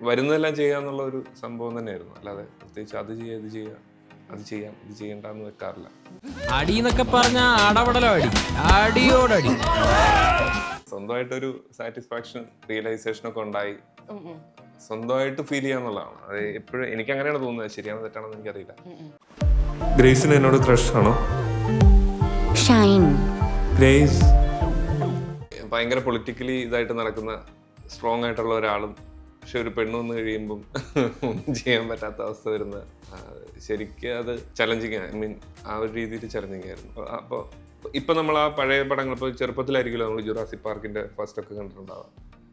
വരുന്നതെല്ലാം ചെയ്യാന്നുള്ള ഒരു സംഭവം തന്നെയായിരുന്നു. അല്ലാതെ പ്രത്യേകിച്ച് അത് ചെയ്യുക ഇത് ചെയ്യുക അത് ചെയ്യാം ഇത് ചെയ്യണ്ടെന്ന് വെക്കാറില്ല. അടി എന്നൊക്കെ പറഞ്ഞ അടപടലോ അടി അടിയോടടി. സ്വന്തമായിട്ടൊരു സാറ്റിസ്ഫാക്ഷൻ റിയലൈസേഷൻ ഒക്കെ ഉണ്ടായി സ്വന്തമായിട്ട് ഫീൽ ചെയ്യാന്നുള്ളതാണ്. അത് എപ്പോഴും എനിക്ക് അങ്ങനെയാണ് തോന്നുന്നത്. ശരിയാണോ തെറ്റാണെന്ന് എനിക്കറിയില്ല. ഗ്രേസിന് എന്നോട് ക്രഷ് ആണോ? ഷൈൻ ഗ്രേസ് ഭയങ്കര പൊളിറ്റിക്കലി ഇതായിട്ട് നടക്കുന്ന സ്ട്രോങ് ആയിട്ടുള്ള ഒരാളും പക്ഷെ ഒരു പെണ്ണ് വന്ന് കഴിയുമ്പം ഒന്നും ചെയ്യാൻ പറ്റാത്ത അവസ്ഥ വരുന്ന ശരിക്കും അത് ചലഞ്ചിങ്. ഐ മീൻ ആ ഒരു രീതിയിൽ ചലഞ്ചിങ് ആയിരുന്നു. അപ്പോൾ ഇപ്പം നമ്മൾ ആ പഴയ പടങ്ങൾ ഇപ്പോൾ ചെറുപ്പത്തിലായിരിക്കുമല്ലോ നമ്മൾ ജുറാസിക് പാർക്കിൻ്റെ ഫസ്റ്റ് ഒക്കെ കണ്ടിട്ടുണ്ടാവാം.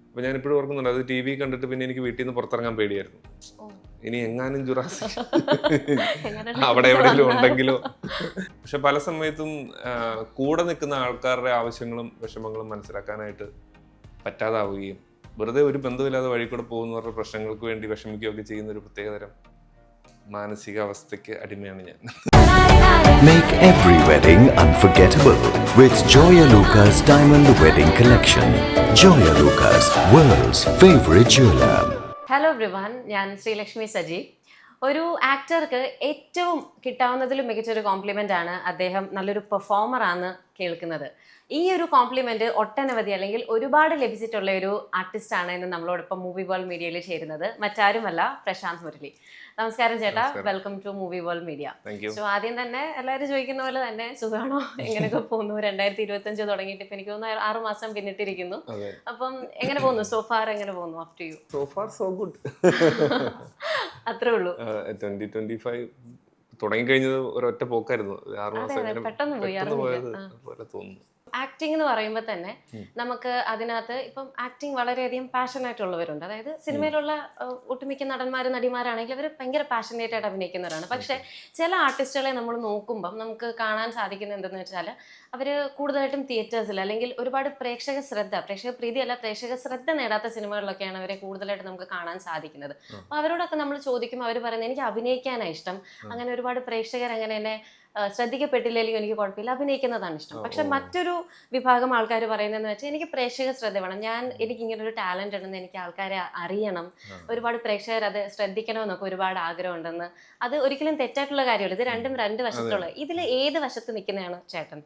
അപ്പോൾ ഞാനിപ്പോഴും ഓർക്കുന്നുണ്ട് അത് ടി വി കണ്ടിട്ട് പിന്നെ എനിക്ക് വീട്ടിൽ നിന്ന് പുറത്തിറങ്ങാൻ പേടിയായിരുന്നു. ഇനി എങ്ങാനും ജുറാസിക് അവിടെ എവിടെയെങ്കിലും ഉണ്ടെങ്കിലോ. പക്ഷെ പല സമയത്തും കൂടെ നിൽക്കുന്ന ആൾക്കാരുടെ ആവശ്യങ്ങളും വിഷമങ്ങളും മനസ്സിലാക്കാനായിട്ട് പറ്റാതാവുകയും വെറുതെ ഒരു ബന്ധമില്ലാതെ വഴി കൂടെ പോകുന്നവരുടെ പ്രശ്നങ്ങൾക്ക് വേണ്ടി വിഷമിക്കുകയൊക്കെ ചെയ്യുന്ന ഒരു പ്രത്യേകതരം മാനസികാവസ്ഥയ്ക്ക് അടിമയാണ് ഞാൻ. Make every wedding unforgettable with Joya Lucas Diamond Wedding Collection. Joya Lucas, world's favorite jeweler. Hello everyone, ഞാൻ ശ്രീലക്ഷ്മി സജി. ഒരു ആക്ടർക്ക് ഏറ്റവും കിട്ടാവുന്നതിലും മികച്ചൊരു കോംപ്ലിമെൻ്റ് ആണ് അദ്ദേഹം നല്ലൊരു പെർഫോമറാണ് കേൾക്കുന്നത്. ഈ ഒരു കോംപ്ലിമെന്റ് ഒട്ടനവധി അല്ലെങ്കിൽ ഒരുപാട് ലഭിച്ചിട്ടുള്ള ഒരു ആർട്ടിസ്റ്റാണ് എന്ന് നമ്മളോടൊപ്പം മൂവി വേൾഡ് മീഡിയയിൽ ചേരുന്നത് മറ്റാരുമല്ല പ്രശാന്ത് മുരളി. നമസ്കാരം ചേട്ടാ, welcome to movie world media. So ആദ്യം തന്നെ എല്ലാവരും ചോദിക്കുന്ന പോലെ തന്നെ സുഖാണോ, എങ്ങനെയൊക്കെ പോകുന്നു? 2025 തുടങ്ങിയിട്ട് ഇപ്പൊ എനിക്ക് തോന്നുന്നു 6 മാസം പിന്നിട്ടിരിക്കുന്നു. അപ്പം എങ്ങനെ പോകുന്നു? സോഫാർ എങ്ങനെ പോകുന്നു? Up to you. So far so good. അത്രേ ഉള്ളൂ. 2025 തുടങ്ങിക്കഴിഞ്ഞത് ഒരൊറ്റ പോക്കായിരുന്നു. 6 മാസം പെട്ടെന്ന് പോയത് പോലെ തോന്നുന്നു. ആക്ടിംഗ് എന്ന് പറയുമ്പോൾ തന്നെ നമുക്ക് അതിനകത്ത് ഇപ്പം ആക്ടിങ് വളരെയധികം പാഷനേറ്റ് ഉള്ളവരുണ്ട്. അതായത് സിനിമയിലുള്ള ഒട്ടുമിക്ക നടന്മാരും നടിമാരാണെങ്കിൽ അവർ ഭയങ്കര പാഷനേറ്റ് ആയിട്ട് അഭിനയിക്കുന്നവരാണ്. പക്ഷെ ചില ആർട്ടിസ്റ്റുകളെ നമ്മൾ നോക്കുമ്പം നമുക്ക് കാണാൻ സാധിക്കുന്നത് എന്തെന്ന് വെച്ചാൽ അവർ കൂടുതലായിട്ടും തിയേറ്റേഴ്സിൽ അല്ലെങ്കിൽ ഒരുപാട് പ്രേക്ഷക പ്രീതി അല്ല പ്രേക്ഷക ശ്രദ്ധ നേടാത്ത സിനിമകളിലൊക്കെയാണ് അവരെ കൂടുതലായിട്ട് നമുക്ക് കാണാൻ സാധിക്കുന്നത്. അപ്പോൾ അവരോടൊക്കെ നമ്മൾ ചോദിക്കുമ്പോൾ അവർ പറയുന്നത് എനിക്ക് അഭിനയിക്കാനാണ് ഇഷ്ടം, അങ്ങനെ ഒരുപാട് പ്രേക്ഷകർ അങ്ങനെ എന്നെ ശ്രദ്ധിക്കപ്പെട്ടില്ലെങ്കിൽ എനിക്ക് കുഴപ്പമില്ല, അഭിനയിക്കുന്നതാണ് ഇഷ്ടം. പക്ഷെ മറ്റൊരു വിഭാഗം ആൾക്കാർ പറയുന്നതെന്ന് വെച്ചാൽ എനിക്ക് പ്രേക്ഷക ശ്രദ്ധ വേണം, എനിക്ക് ഇങ്ങനെ ഒരു ടാലന്റ് ഉണ്ടെന്ന് എനിക്ക് ആൾക്കാരെ അറിയണം, ഒരുപാട് പ്രേക്ഷകർ അത് ശ്രദ്ധിക്കണമെന്നൊക്കെ ഒരുപാട് ആഗ്രഹം ഉണ്ടെന്ന്. അത് ഒരിക്കലും തെറ്റായിട്ടുള്ള കാര്യമല്ല. ഇത് രണ്ടും രണ്ട് വശത്തുള്ള. ഇതിൽ ഏത് വശത്ത് നിൽക്കുന്നതാണ് ചേട്ടൻ?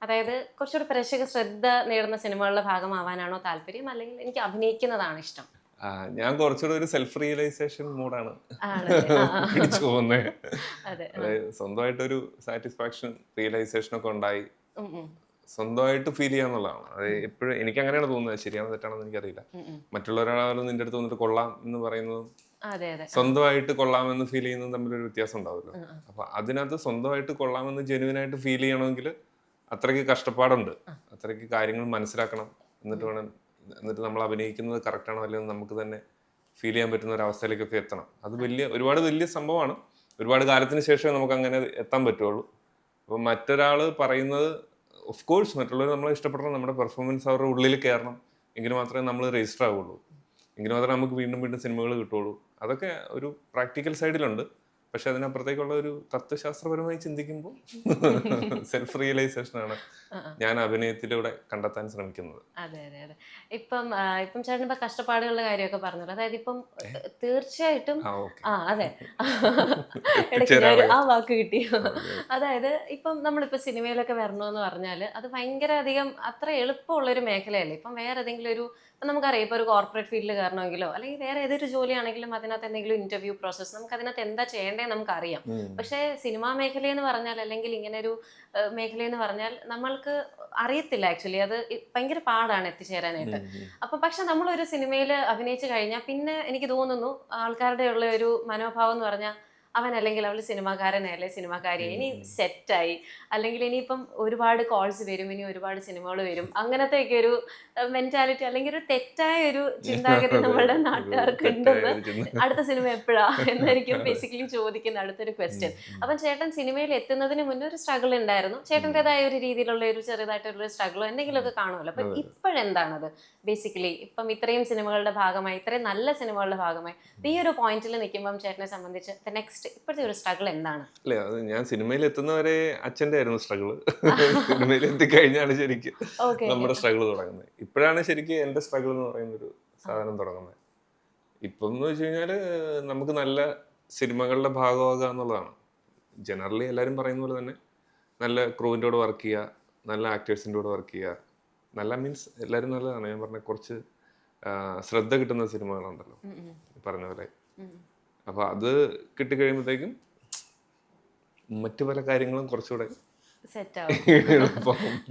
അതായത് കുറച്ചൊരു പ്രേക്ഷക ശ്രദ്ധ നേടുന്ന സിനിമകളുടെ ഭാഗമാവാനാണോ താല്പര്യം, അല്ലെങ്കിൽ എനിക്ക് അഭിനയിക്കുന്നതാണ് ഇഷ്ടം? ഞാൻ കുറച്ചുകൂടെ ഒരു സെൽഫ് റിയലൈസേഷൻ മൂഡാണ് പിടിച്ചു പോകുന്നത്. അതായത് സ്വന്തമായിട്ടൊരു സാറ്റിസ്ഫാക്ഷൻ റിയലൈസേഷൻ ഒക്കെ ഉണ്ടായി സ്വന്തമായിട്ട് ഫീൽ ചെയ്യാന്നുള്ളതാണ്. അത് എപ്പോഴും എനിക്ക് അങ്ങനെയാണ് തോന്നുന്നത്. ശരിയാണോ തെറ്റാണെന്ന് എനിക്കറിയില്ല. മറ്റുള്ള ഒരാളും നിന്റെ അടുത്ത് വന്നിട്ട് കൊള്ളാം എന്ന് പറയുന്നതും സ്വന്തമായിട്ട് കൊള്ളാമെന്ന് ഫീൽ ചെയ്യുന്നതും തമ്മിലൊരു വ്യത്യാസം ഉണ്ടാവുമല്ലോ. അപ്പൊ അതിനകത്ത് സ്വന്തമായിട്ട് കൊള്ളാമെന്ന് ജെനുവിനായിട്ട് ഫീൽ ചെയ്യണമെങ്കിൽ അത്രയ്ക്ക് കഷ്ടപ്പാടുണ്ട്, അത്രയ്ക്ക് കാര്യങ്ങൾ മനസ്സിലാക്കണം. എന്നിട്ട് നമ്മൾ അഭിനയിക്കുന്നത് കറക്റ്റാണോ അല്ലെന്ന് നമുക്ക് തന്നെ ഫീൽ ചെയ്യാൻ പറ്റുന്ന ഒരു അവസ്ഥയിലേക്കൊക്കെ എത്തണം. അത് ഒരുപാട് വലിയ സംഭവമാണ്. ഒരുപാട് കാലത്തിന് ശേഷമേ നമുക്ക് അങ്ങനെ എത്താൻ പറ്റുള്ളൂ. അപ്പം മറ്റൊരാൾ പറയുന്നത് ഓഫ് കോഴ്സ് മറ്റുള്ളവർ നമ്മളെ ഇഷ്ടപ്പെടണം, നമ്മുടെ പെർഫോമൻസ് അവരുടെ ഉള്ളിൽ കയറണം, എങ്കിൽ മാത്രമേ നമ്മൾ രജിസ്റ്റർ ആവുള്ളൂ, എങ്കിൽ മാത്രമേ നമുക്ക് വീണ്ടും വീണ്ടും സിനിമകൾ കിട്ടുള്ളൂ. അതൊക്കെ ഒരു പ്രാക്ടിക്കൽ സൈഡിലുണ്ട്. പക്ഷെ അതിനപ്പുറത്തേക്കുള്ള ഒരു തത്വശാസ്ത്രപരമായി ചിന്തിക്കുമ്പോൾ സെൽഫ് റിയലൈസേഷൻ ആണ് ഞാൻ അഭിനയത്തിലൂടെ കണ്ടെത്താൻ ശ്രമിക്കുന്നത്. അതെ അതെ അതെ. ഇപ്പം ചേട്ടൻ ഇപ്പൊ കഷ്ടപ്പാടുകളുടെ കാര്യമൊക്കെ പറഞ്ഞല്ലോ. അതായത് ഇപ്പം തീർച്ചയായിട്ടും അതെ ആ വാക്ക് കിട്ടി. അതായത് ഇപ്പം നമ്മളിപ്പോ സിനിമയിലൊക്കെ വരണമെന്ന് പറഞ്ഞാൽ അത് ഭയങ്കര അധികം അത്ര എളുപ്പമുള്ളൊരു മേഖലയല്ലേ. ഇപ്പം വേറെ ഏതെങ്കിലും ഒരു നമുക്കറിയാം ഇപ്പോൾ ഒരു കോർപ്പറേറ്റ് ഫീൽഡിൽ കയറണമെങ്കിലോ അല്ലെങ്കിൽ വേറെ ഏതൊരു ജോലിയാണെങ്കിലും അതിനകത്ത് എന്തെങ്കിലും ഇന്റർവ്യൂ പ്രോസസ്സ് നമുക്ക് അതിനകത്ത് എന്താ ചെയ്യേണ്ടതെന്ന് നമുക്കറിയാം. പക്ഷേ സിനിമാ മേഖലയെന്ന് പറഞ്ഞാൽ അല്ലെങ്കിൽ ഇങ്ങനെ ഒരു മേഖലയെന്ന് പറഞ്ഞാൽ നമ്മൾക്ക് അറിയത്തില്ല. ആക്ച്വലി അത് ഭയങ്കര പാടാണ് എത്തിച്ചേരാനായിട്ട്. അപ്പൊ പക്ഷെ നമ്മളൊരു സിനിമയിൽ അഭിനയിച്ചു കഴിഞ്ഞാൽ പിന്നെ എനിക്ക് തോന്നുന്നു ആൾക്കാരുടെ ഉള്ള ഒരു മനോഭാവം എന്ന് പറഞ്ഞാൽ അവൻ അല്ലെങ്കിൽ അവൾ സിനിമാക്കാരനെ അല്ലെ സിനിമാക്കാരിയെ ഇനി സെറ്റായി, അല്ലെങ്കിൽ ഇനിയിപ്പം ഒരുപാട് കോൾസ് വരും, ഇനി ഒരുപാട് സിനിമകൾ വരും, അങ്ങനത്തെ ഒക്കെ ഒരു മെന്റാലിറ്റി അല്ലെങ്കിൽ ഒരു തെറ്റായ ഒരു ചിന്താഗതി നമ്മളുടെ നാട്ടുകാർക്ക് ഉണ്ടെന്ന്. അടുത്ത സിനിമ എപ്പോഴാ എന്നായിരിക്കും ബേസിക്കലി ചോദിക്കുന്ന അടുത്തൊരു ക്വസ്റ്റ്യൻ. അപ്പം ചേട്ടൻ സിനിമയിൽ എത്തുന്നതിന് മുന്നേ ഒരു സ്ട്രഗിൾ ഉണ്ടായിരുന്നു, ചേട്ടൻ്റെതായ ഒരു രീതിയിലുള്ള ഒരു ചെറുതായിട്ടുള്ള സ്ട്രഗിളോ എന്തെങ്കിലുമൊക്കെ കാണുമല്ലോ. അപ്പം ഇപ്പോഴെന്താണത് ബേസിക്കലി ഇപ്പം ഇത്രയും സിനിമകളുടെ ഭാഗമായി, ഇത്രയും നല്ല സിനിമകളുടെ ഭാഗമായി ഈ ഒരു പോയിന്റിൽ നിൽക്കുമ്പം ചേട്ടനെ സംബന്ധിച്ച് നെക്സ്റ്റ് ഇപ്പോഴത്തെ ഒരു സ്ട്രഗിൾ എന്താണ്? അല്ലേ, അത് ഞാൻ സിനിമയിൽ എത്തുന്നവരെ അച്ഛൻ്റെ ആയിരുന്നു സ്ട്രഗിള്. സിനിമയിൽ എത്തിക്കഴിഞ്ഞാണ് ശരിക്കും നമ്മുടെ സ്ട്രഗിൾ തുടങ്ങുന്നത്. ഇപ്പോഴാണ് ശരിക്കും എൻ്റെ സ്ട്രഗിൾ എന്ന് പറയുന്ന ഒരു സാധനം തുടങ്ങുന്നത്. ഇപ്പം എന്ന് വെച്ച് കഴിഞ്ഞാൽ നമുക്ക് നല്ല സിനിമകളുടെ ഭാഗമാകുക എന്നുള്ളതാണ്. ജനറലി എല്ലാവരും പറയുന്ന പോലെ തന്നെ നല്ല ക്രൂവിൻ്റെ കൂടെ വർക്ക് ചെയ്യുക, നല്ല ആക്ടേഴ്സിൻ്റെ കൂടെ വർക്ക് ചെയ്യുക. നല്ല മീൻസ് എല്ലാവരും നല്ലതാണ്. ഞാൻ പറഞ്ഞ കുറച്ച് ശ്രദ്ധ കിട്ടുന്ന സിനിമകളുണ്ടല്ലോ പറഞ്ഞ പോലെ. അപ്പോൾ അത് കിട്ടിക്കഴിയുമ്പോഴത്തേക്കും മറ്റു പല കാര്യങ്ങളും കുറച്ചുകൂടെ സെറ്റ് ആവും.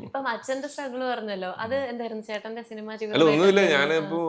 ഇപ്പം അച്ഛന്റെ സ്ട്രഗിൾ പറഞ്ഞല്ലോ, അത് എന്തായിരുന്നു ചേട്ടന്റെ സിനിമ അല്ല ജീവിതം? ഒന്നുമില്ല. ഞാനിപ്പോ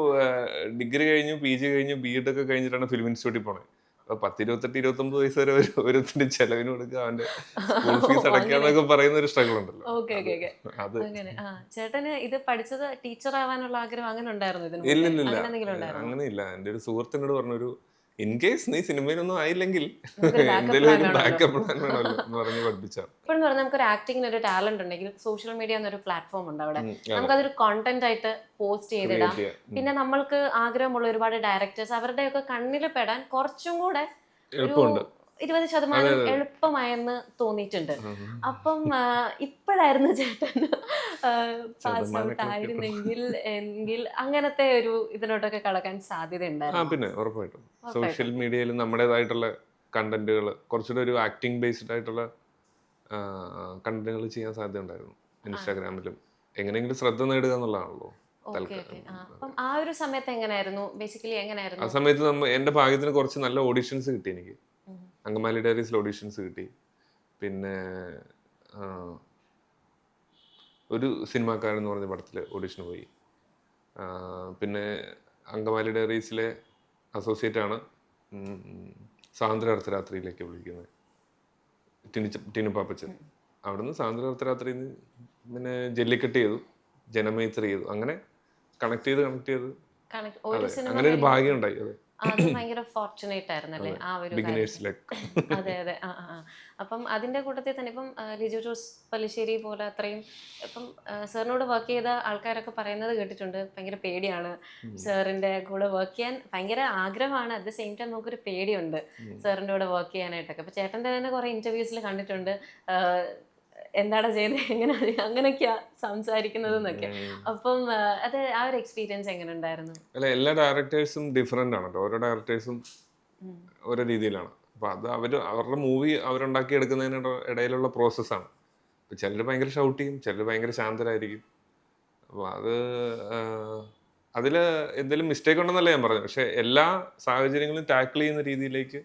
ഡിഗ്രി കഴിഞ്ഞു, PG കഴിഞ്ഞു, B.Ed ഒക്കെ കഴിഞ്ഞിട്ടാണ് ഫിലിം ഇൻസ്റ്റിറ്റ്യൂട്ടിൽ പോണേ. അപ്പൊ 18-29 വയസ്സ് വരെ ഓരോരുത്തരുടെ ചെലവിന് കൊടുക്കുക, അവന്റെ സ്കൂൾ ഫീസ് അടയ്ക്കാന്നൊക്കെ പറയുന്ന ഒരു സ്ട്രഗിൾ ഉണ്ടല്ലോ. Okay okay okay. അത് അങ്ങനെ ചേട്ടന് ഇത് പഠിച്ചത് ടീച്ചർ ആവാനുള്ള ആഗ്രഹം അങ്ങനെ ഉണ്ടായിരുന്നു ഇതിന് ഇല്ല മുന്നേ? ഇല്ല അങ്ങനെ എന്തെങ്കിലും ഉണ്ടായിരുന്നോ? അങ്ങനെയില്ല. എൻ്റെ ഒരു സുഹൃത്തിനോട് പറഞ്ഞൊരു ഇൻ കേസ് നീ സിനിമയിലൊന്നും ആയില്ലെങ്കിൽ നമുക്കൊരു backup എന്തെങ്കിലും plan ഒരു ആണല്ലോ. ബാക്കപ്പ് പ്ലാൻ വേണമല്ലോ എന്ന് പറഞ്ഞ് പഠിപ്പിച്ചാണ്. ഇപ്പോഴെന്ന് പറഞ്ഞാൽ നമുക്കൊരു ആക്ടിങ്ങിന് ഒരു ടാലന്റ് ഉണ്ടെങ്കിൽ സോഷ്യൽ മീഡിയ എന്നൊരു പ്ലാറ്റ്ഫോം ഉണ്ട് അവിടെ. നമുക്കതൊരു കോണ്ടന്റ് ആയിട്ട് പോസ്റ്റ് ചെയ്തിടാം. പിന്നെ നമ്മൾക്ക് ആഗ്രഹമുള്ള ഒരുപാട് ഡയറക്ടേഴ്സ് അവരുടെയൊക്കെ കണ്ണിൽ പെടാൻ കുറച്ചും കൂടെ ഒരു എളുപ്പമുണ്ട്. 20% എളുപ്പമായെന്ന് തോന്നിയിട്ടുണ്ട്. അപ്പം ഇപ്പോഴായിരുന്നു ചേട്ടൻ പാസ് ഔട്ട് ആയിരുന്നെങ്കിൽ അങ്ങനത്തെ ഒരു ഇതിലോട്ടൊക്കെ കടക്കാൻ സാധ്യത ഉണ്ടായിരുന്നു. പിന്നെ ഉറപ്പായിട്ടും സോഷ്യൽ മീഡിയയിൽ നമ്മുടേതായിട്ടുള്ള കണ്ടന്റുകൾ കുറച്ചുകൂടെ ഒരു ആക്ടിങ് ബേസ്ഡ് ആയിട്ടുള്ള കണ്ടന്റുകൾ ചെയ്യാൻ സാധ്യത ഉണ്ടായിരുന്നു. ഇൻസ്റ്റാഗ്രാമിലും എങ്ങനെയെങ്കിലും ശ്രദ്ധ നേടുക എന്നുള്ളതാണല്ലോ. അപ്പം ആ ഒരു സമയത്ത് എങ്ങനെയായിരുന്നു, ബേസിക്കലി ആ എങ്ങനെയായിരുന്നു? സമയത്ത് എൻ്റെ ഭാഗ്യത്തിന് കുറച്ച് നല്ല ഓഡീഷൻസ് കിട്ടി എനിക്ക്. അങ്കമാലി ഡയറീസിൽ ഓഡീഷൻസ് കിട്ടി. പിന്നെ ഒരു സിനിമാക്കാരെന്ന് പറഞ്ഞ പടത്തിൽ ഓഡീഷന് പോയി. പിന്നെ അങ്കമാലി ഡയറീസിലെ അസോസിയേറ്റ് ആണ് സാന്ദ്ര അർദ്ധരാത്രിയിലേക്ക് വിളിക്കുന്നത്, ടിനു പാപ്പച്ചൻ. അവിടുന്ന് സാന്ദ്ര അർദ്ധരാത്രിയിൽ നിന്ന് പിന്നെ ജല്ലിക്കെട്ട് ചെയ്തു, ജനമൈത്രി ചെയ്തു. അങ്ങനെ കണക്ട് ചെയ്ത് ഒരു സിനിമ അങ്ങനെ ഒരു ഭാഗ്യം ഉണ്ടായി. അതെ, അത് ഭയങ്കര ഫോർച്ചുനേറ്റ് ആയിരുന്നല്ലേ ആ ഒരു കാര്യം. അതെ അതെ. അപ്പം അതിന്റെ കൂട്ടത്തിൽ തന്നെ ഇപ്പം ലിജോ ജോസ് പല്ലിശ്ശേരി പോലെ അത്രയും ഇപ്പം സാറിനോട് വർക്ക് ചെയ്ത ആൾക്കാരൊക്കെ പറയുന്നത് കേട്ടിട്ടുണ്ട്, ഭയങ്കര പേടിയാണ് സാറിന്റെ കൂടെ വർക്ക് ചെയ്യാൻ. ഭയങ്കര ആഗ്രഹമാണ്, അറ്റ് ദ സെയിം ടൈം നമുക്കൊരു പേടിയുണ്ട് സാറിന്റെ കൂടെ വർക്ക് ചെയ്യാനായിട്ടൊക്കെ. അപ്പൊ ചേട്ടന്റെ തന്നെ കുറെ ഇന്റർവ്യൂസിൽ കണ്ടിട്ടുണ്ട് എന്താണ് ചെയ്യുന്നത്, എങ്ങനെ അങ്ങനെയൊക്കെയാ സംസാരിക്കുന്നത് എന്നൊക്കെ. അപ്പം അത് ആ ഒരു എക്സ്പീരിയൻസ് എങ്ങനെ ഉണ്ടായിരുന്നു? അല്ല, എല്ലാ ഡയറക്ടേഴ്സും ഡിഫറെന്റ് ആണല്ലോ. ഓരോ ഡയറക്ടേഴ്സും ഓരോ രീതിയിലാണ്. അപ്പൊ അത് അവരുടെ മൂവി അവരുണ്ടാക്കി എടുക്കുന്നതിന് ഇടയിലുള്ള പ്രോസസ്സാണ്. ഇപ്പൊ ചിലർ ഭയങ്കര ഷൗട്ട് ചെയ്യും, ചിലർ ഭയങ്കര ശാന്തരായിരിക്കും. അപ്പൊ അതിൽ എന്തെങ്കിലും മിസ്റ്റേക്ക് ഉണ്ടെന്നല്ല ഞാൻ പറഞ്ഞു. പക്ഷെ എല്ലാ സാഹചര്യങ്ങളും ടാക്കിൾ ചെയ്യുന്ന രീതിയിലേക്ക്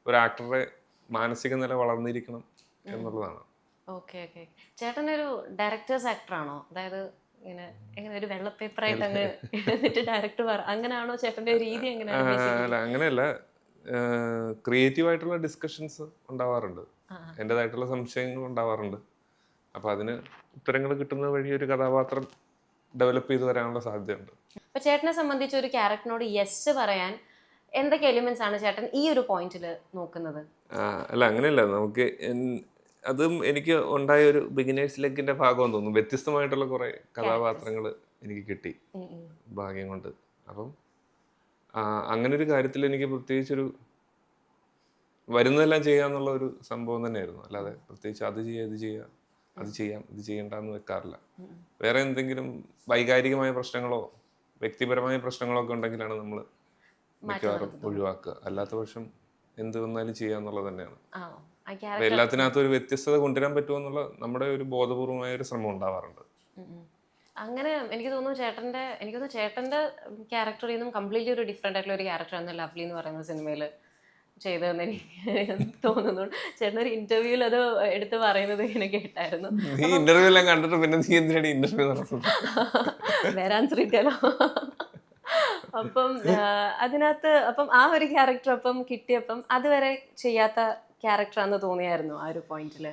ഒരു ആക്ടറുടെ മാനസിക നില വളർന്നിരിക്കണം എന്നുള്ളതാണ്. Okay okay. ചേട്ടനൊരു ഡയറക്ടേഴ്സ് ആക്ടറാണോ? അതായത് ഇങ്ങനെ എങ്ങനെ ഒരു വെള്ള പേപ്പറായിട്ട് അങ്ങ് എന്നിട്ട് ഡയറക്ടർ അങ്ങനെയാണോ ചേട്ടന്റെ രീതി? അല്ല, അങ്ങനെയല്ല. ക്രിയേറ്റീവ് ആയിട്ടുള്ള ഡിസ്കഷൻസ് ഉണ്ടാവാറുണ്ട്, എൻ്റെതായിട്ടുള്ള സംശയങ്ങൾ ഉണ്ടാവാറുണ്ട്. അപ്പൊ അതിന് ഉത്തരങ്ങൾ കിട്ടുന്ന വഴി ഒരു കഥാപാത്രം ഡെവലപ്പ് ചെയ്ത് വരാനുള്ള സാധ്യതയുണ്ട്. അപ്പൊ ചേട്ടനെ സംബന്ധിച്ച് ഒരു ക്യാരക്ടറിനോട് യെസ് പറയാൻ എന്തൊക്കെ എലിമെന്റ്സ് ആണ് ചേട്ടൻ ഈ ഒരു പോയിന്റിൽ നോക്കുന്നത്? അല്ല, അങ്ങനെയല്ല. നമുക്ക് അതും എനിക്ക് ഉണ്ടായ ഒരു ബിഗിനേഴ്സ് ലെഗിന്റെ ഭാഗമെന്ന് തോന്നുന്നു. വ്യത്യസ്തമായിട്ടുള്ള കുറെ കഥാപാത്രങ്ങൾ എനിക്ക് കിട്ടി ഭാഗ്യം കൊണ്ട്. അപ്പം അങ്ങനെ ഒരു കാര്യത്തിൽ എനിക്ക് പ്രത്യേകിച്ചൊരു വരുന്നതെല്ലാം ചെയ്യാന്നുള്ള ഒരു സംഭവം തന്നെയായിരുന്നു. അല്ലാതെ പ്രത്യേകിച്ച് അത് ചെയ്യുക, ഇത് ചെയ്യുക, അത് ചെയ്യാം, ഇത് ചെയ്യണ്ടെന്ന് വെക്കാറില്ല. വേറെ എന്തെങ്കിലും വൈകാരികമായ പ്രശ്നങ്ങളോ വ്യക്തിപരമായ പ്രശ്നങ്ങളോ ഒക്കെ ഉണ്ടെങ്കിലാണ് നമ്മൾ മിക്കവാറും ഒഴിവാക്കുക. അല്ലാത്ത പക്ഷം എന്ത് വന്നാലും ചെയ്യാന്നുള്ളത് തന്നെയാണ്. എല്ലാത്തിനകത്തും ഒരു വ്യത്യസ്തത കൊണ്ടുവരാൻ പറ്റുമോ എന്നുള്ള നമ്മുടെ ഒരു ബോധപൂർവമായ ഒരു ശ്രമം ഉണ്ടാവാറുണ്ട്. അങ്ങനെ എനിക്ക് തോന്നുന്നു ചേട്ടന്റെ ക്യാരക്ടറിൽ നിന്നും കംപ്ലീറ്റ്ലി ഒരു ഡിഫറെന്റ് ആയിട്ടുള്ള ഒരു ക്യാരക്ടറാണ് ലവ്ലി എന്ന് പറയുന്ന സിനിമയിൽ ചെയ്തതെന്ന് എനിക്ക് തോന്നുന്നു. ചേട്ടൻ ഒരു ഇന്റർവ്യൂവിൽ അത് എടുത്ത് പറയുന്നത് ഇങ്ങനെ കേട്ടായിരുന്നു. നീ ഇന്റർവ്യൂ എല്ലാം കണ്ടിട്ട് പിന്നെ നീ എന്തിനാണ് ഇന്റർവ്യൂ നടത്തുന്നത്? വരാൻ ശ്രമിക്കാലോ. അപ്പം അതിനകത്ത് അപ്പം ആ ഒരു ക്യാരക്ടർ അപ്പം കിട്ടിയപ്പം അതുവരെ ചെയ്യാത്ത ക്യാരക്ടറാന്ന് തോന്നിയായിരുന്നു ആ ഒരു പോയിന്റില്?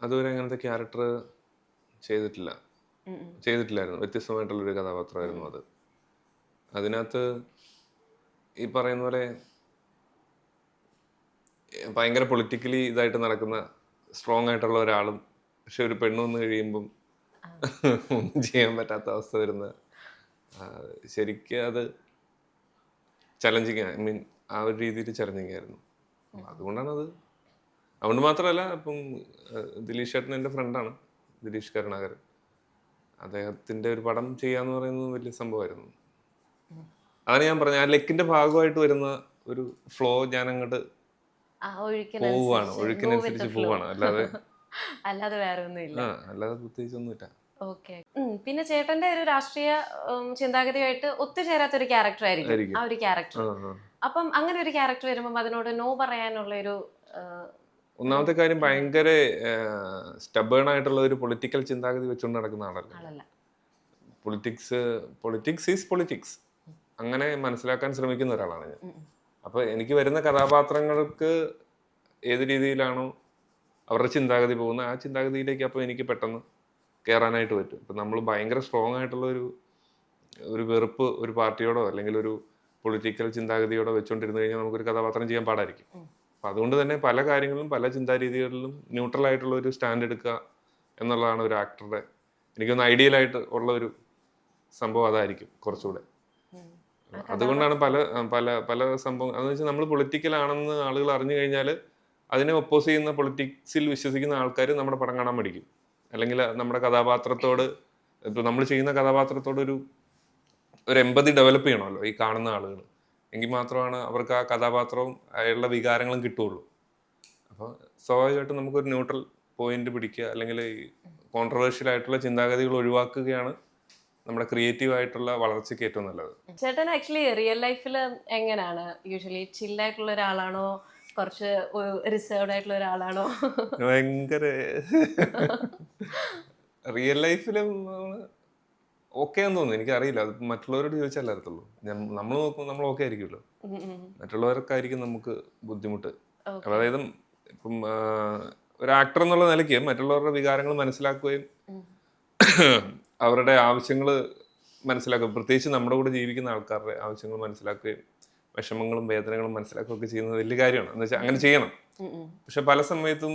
അതുവരെ അങ്ങനത്തെ ക്യാരക്ടർ ചെയ്തിട്ടില്ലായിരുന്നു. വ്യത്യസ്തമായിട്ടുള്ളൊരു കഥാപാത്രമായിരുന്നു അത്. അതിനകത്ത് ഈ പറയുന്ന പോലെ ഭയങ്കര പൊളിറ്റിക്കലി ഇതായിട്ട് നടക്കുന്ന സ്ട്രോങ് ആയിട്ടുള്ള ഒരാളും പക്ഷെ ഒരു പെണ്ണ് വന്ന് കഴിയുമ്പം ഒന്നും ചെയ്യാൻ പറ്റാത്ത അവസ്ഥ വരുന്ന, ശരിക്കും അത് ചലഞ്ചിങ്, ഐ മീൻ ആ ഒരു രീതിയിൽ ചലഞ്ചിങ് ആയിരുന്നു. അതുകൊണ്ട് മാത്രമല്ല, ഇപ്പം ദിലീഷ് ചേട്ടൻ എൻ്റെ ഫ്രണ്ടാണ്, ദിലീഷ് കരുണാകരൻ. അദ്ദേഹത്തിൻ്റെ ഒരു പടം ചെയ്യാന്ന് പറയുന്നത് വലിയ സംഭവമായിരുന്നു. അതാണ് ഞാൻ പറഞ്ഞത്, ആ ലെക്കിന്റെ ഭാഗമായിട്ട് വരുന്ന ഒരു ഫ്ലോ ഞാൻ അങ്ങോട്ട് പോവാണ്, ഒഴുക്കിനനുസരിച്ച് പോവാണ്, അല്ലാതെ വേറെ ഒന്നുമില്ല. അല്ലാതെ പ്രത്യേകിച്ചൊന്നുമില്ല. ഓക്കെ. പിന്നെ ചേട്ടന്റെ ഒരു രാഷ്ട്രീയ ചിന്താഗതിയായിട്ട് ഒത്തുചേരാത്ത ഒരു ക്യാരക്ടർ ആയിരിക്കും ആ ഒരു ക്യാരക്ടർ. അപ്പം അങ്ങനെ ഒരു ക്യാരക്ടർ വരുമ്പോൾ അതിനോട് നോ പറയാനുള്ള ഒരു ഒന്നാമത്തെ കാര്യം ഭയങ്കര സ്റ്റബേൺ ആയിട്ടുള്ള ഒരു പൊളിറ്റിക്കൽ ചിന്താഗതി വെച്ചുകൊണ്ട് നടക്കുന്ന ആളല്ല. പൊളിറ്റിക്സ് ഈസ് പൊളിറ്റിക്സ് അങ്ങനെ മനസ്സിലാക്കാൻ ശ്രമിക്കുന്ന ഒരാളാണ് ഞാൻ. അപ്പൊ എനിക്ക് വരുന്ന കഥാപാത്രങ്ങൾക്ക് ഏത് രീതിയിലാണോ അവരുടെ ചിന്താഗതി പോകുന്നത്, ആ ചിന്താഗതിയിലേക്ക് അപ്പോൾ എനിക്ക് പെട്ടെന്ന് കയറാനായിട്ട് പറ്റും. ഇപ്പം നമ്മൾ ഭയങ്കര സ്ട്രോങ് ആയിട്ടുള്ള ഒരു വെറുപ്പ് ഒരു പാർട്ടിയോടോ അല്ലെങ്കിൽ ഒരു പൊളിറ്റിക്കൽ ചിന്താഗതിയോടോ വെച്ചുകൊണ്ടിരുന്നു കഴിഞ്ഞാൽ നമുക്കൊരു കഥാപാത്രം ചെയ്യാൻ പാടായിരിക്കും. അപ്പം അതുകൊണ്ട് തന്നെ പല കാര്യങ്ങളിലും പല ചിന്താരീതികളിലും ന്യൂട്രൽ ആയിട്ടുള്ള ഒരു സ്റ്റാൻഡ് എടുക്കുക എന്നുള്ളതാണ് ഒരു ആക്ടറുടെ എനിക്കൊന്ന് ഐഡിയൽ ആയിട്ട് ഉള്ള ഒരു സംഭവം അതായിരിക്കും കുറച്ചുകൂടെ. അതുകൊണ്ടാണ് പല പല പല സംഭവം അതെന്ന് വെച്ചാൽ നമ്മൾ പൊളിറ്റിക്കൽ ആണെന്ന് ആളുകൾ അറിഞ്ഞു കഴിഞ്ഞാൽ അതിനെ ഒപ്പോസ് ചെയ്യുന്ന പൊളിറ്റിക്സിൽ വിശ്വസിക്കുന്ന ആൾക്കാർ നമ്മുടെ പടം കാണാൻ പഠിക്കും. അല്ലെങ്കിൽ നമ്മുടെ കഥാപാത്രത്തോട് ഇപ്പോൾ നമ്മൾ ചെയ്യുന്ന കഥാപാത്രത്തോട് ഒരു എമ്പതി ഡെവലപ്പ് ചെയ്യണമല്ലോ ഈ കാണുന്ന ആളുകൾ, എങ്കിൽ മാത്രമാണ് അവർക്ക് ആ കഥാപാത്രവും അയാളുടെ വികാരങ്ങളും കിട്ടുള്ളൂ. അപ്പോൾ സ്വാഭാവികമായിട്ടും നമുക്കൊരു ന്യൂട്രൽ പോയിന്റ് പിടിക്കുക അല്ലെങ്കിൽ ഈ കോൺട്രവേഴ്ഷ്യൽ ആയിട്ടുള്ള ചിന്താഗതികൾ ഒഴിവാക്കുകയാണ് നമ്മുടെ ക്രിയേറ്റീവ് ആയിട്ടുള്ള വളർച്ചയ്ക്ക് ഏറ്റവും നല്ലത്. ചേട്ടൻ ആക്ച്വലി റിയൽ ലൈഫിൽ എങ്ങനെയാണ്? യൂഷ്വലി ചില്ലായിട്ടുള്ള ഒരാളാണോ, കുറച്ച് റിസർവ്ഡ് ആയിട്ടുള്ള ഒരാളാണോ? ഭയങ്കര റിയൽ ലൈഫിലും ഓക്കെ എന്ന് തോന്നുന്നു, എനിക്കറിയില്ല, അത് മറ്റുള്ളവരോട് ചോദിച്ചാലേ അറിയത്തുള്ളൂ. നമ്മൾ നോക്കുമ്പോൾ നമ്മൾ ഓക്കെ ആയിരിക്കുമല്ലോ, മറ്റുള്ളവർക്കായിരിക്കും നമുക്ക് ബുദ്ധിമുട്ട്. അതായത് ഇപ്പം ഒരു ആക്ടർ എന്നുള്ള നിലയ്ക്ക് മറ്റുള്ളവരുടെ വികാരങ്ങൾ മനസ്സിലാക്കുകയും അവരുടെ ആവശ്യങ്ങൾ മനസ്സിലാക്കുക, പ്രത്യേകിച്ച് നമ്മുടെ കൂടെ ജീവിക്കുന്ന ആൾക്കാരുടെ ആവശ്യങ്ങൾ മനസ്സിലാക്കുകയും വിഷമങ്ങളും വേദനകളും മനസ്സിലാക്കുകയൊക്കെ ചെയ്യുന്നത് വലിയ കാര്യമാണ്. എന്ന് വെച്ചാൽ അങ്ങനെ ചെയ്യണം. പക്ഷെ പല സമയത്തും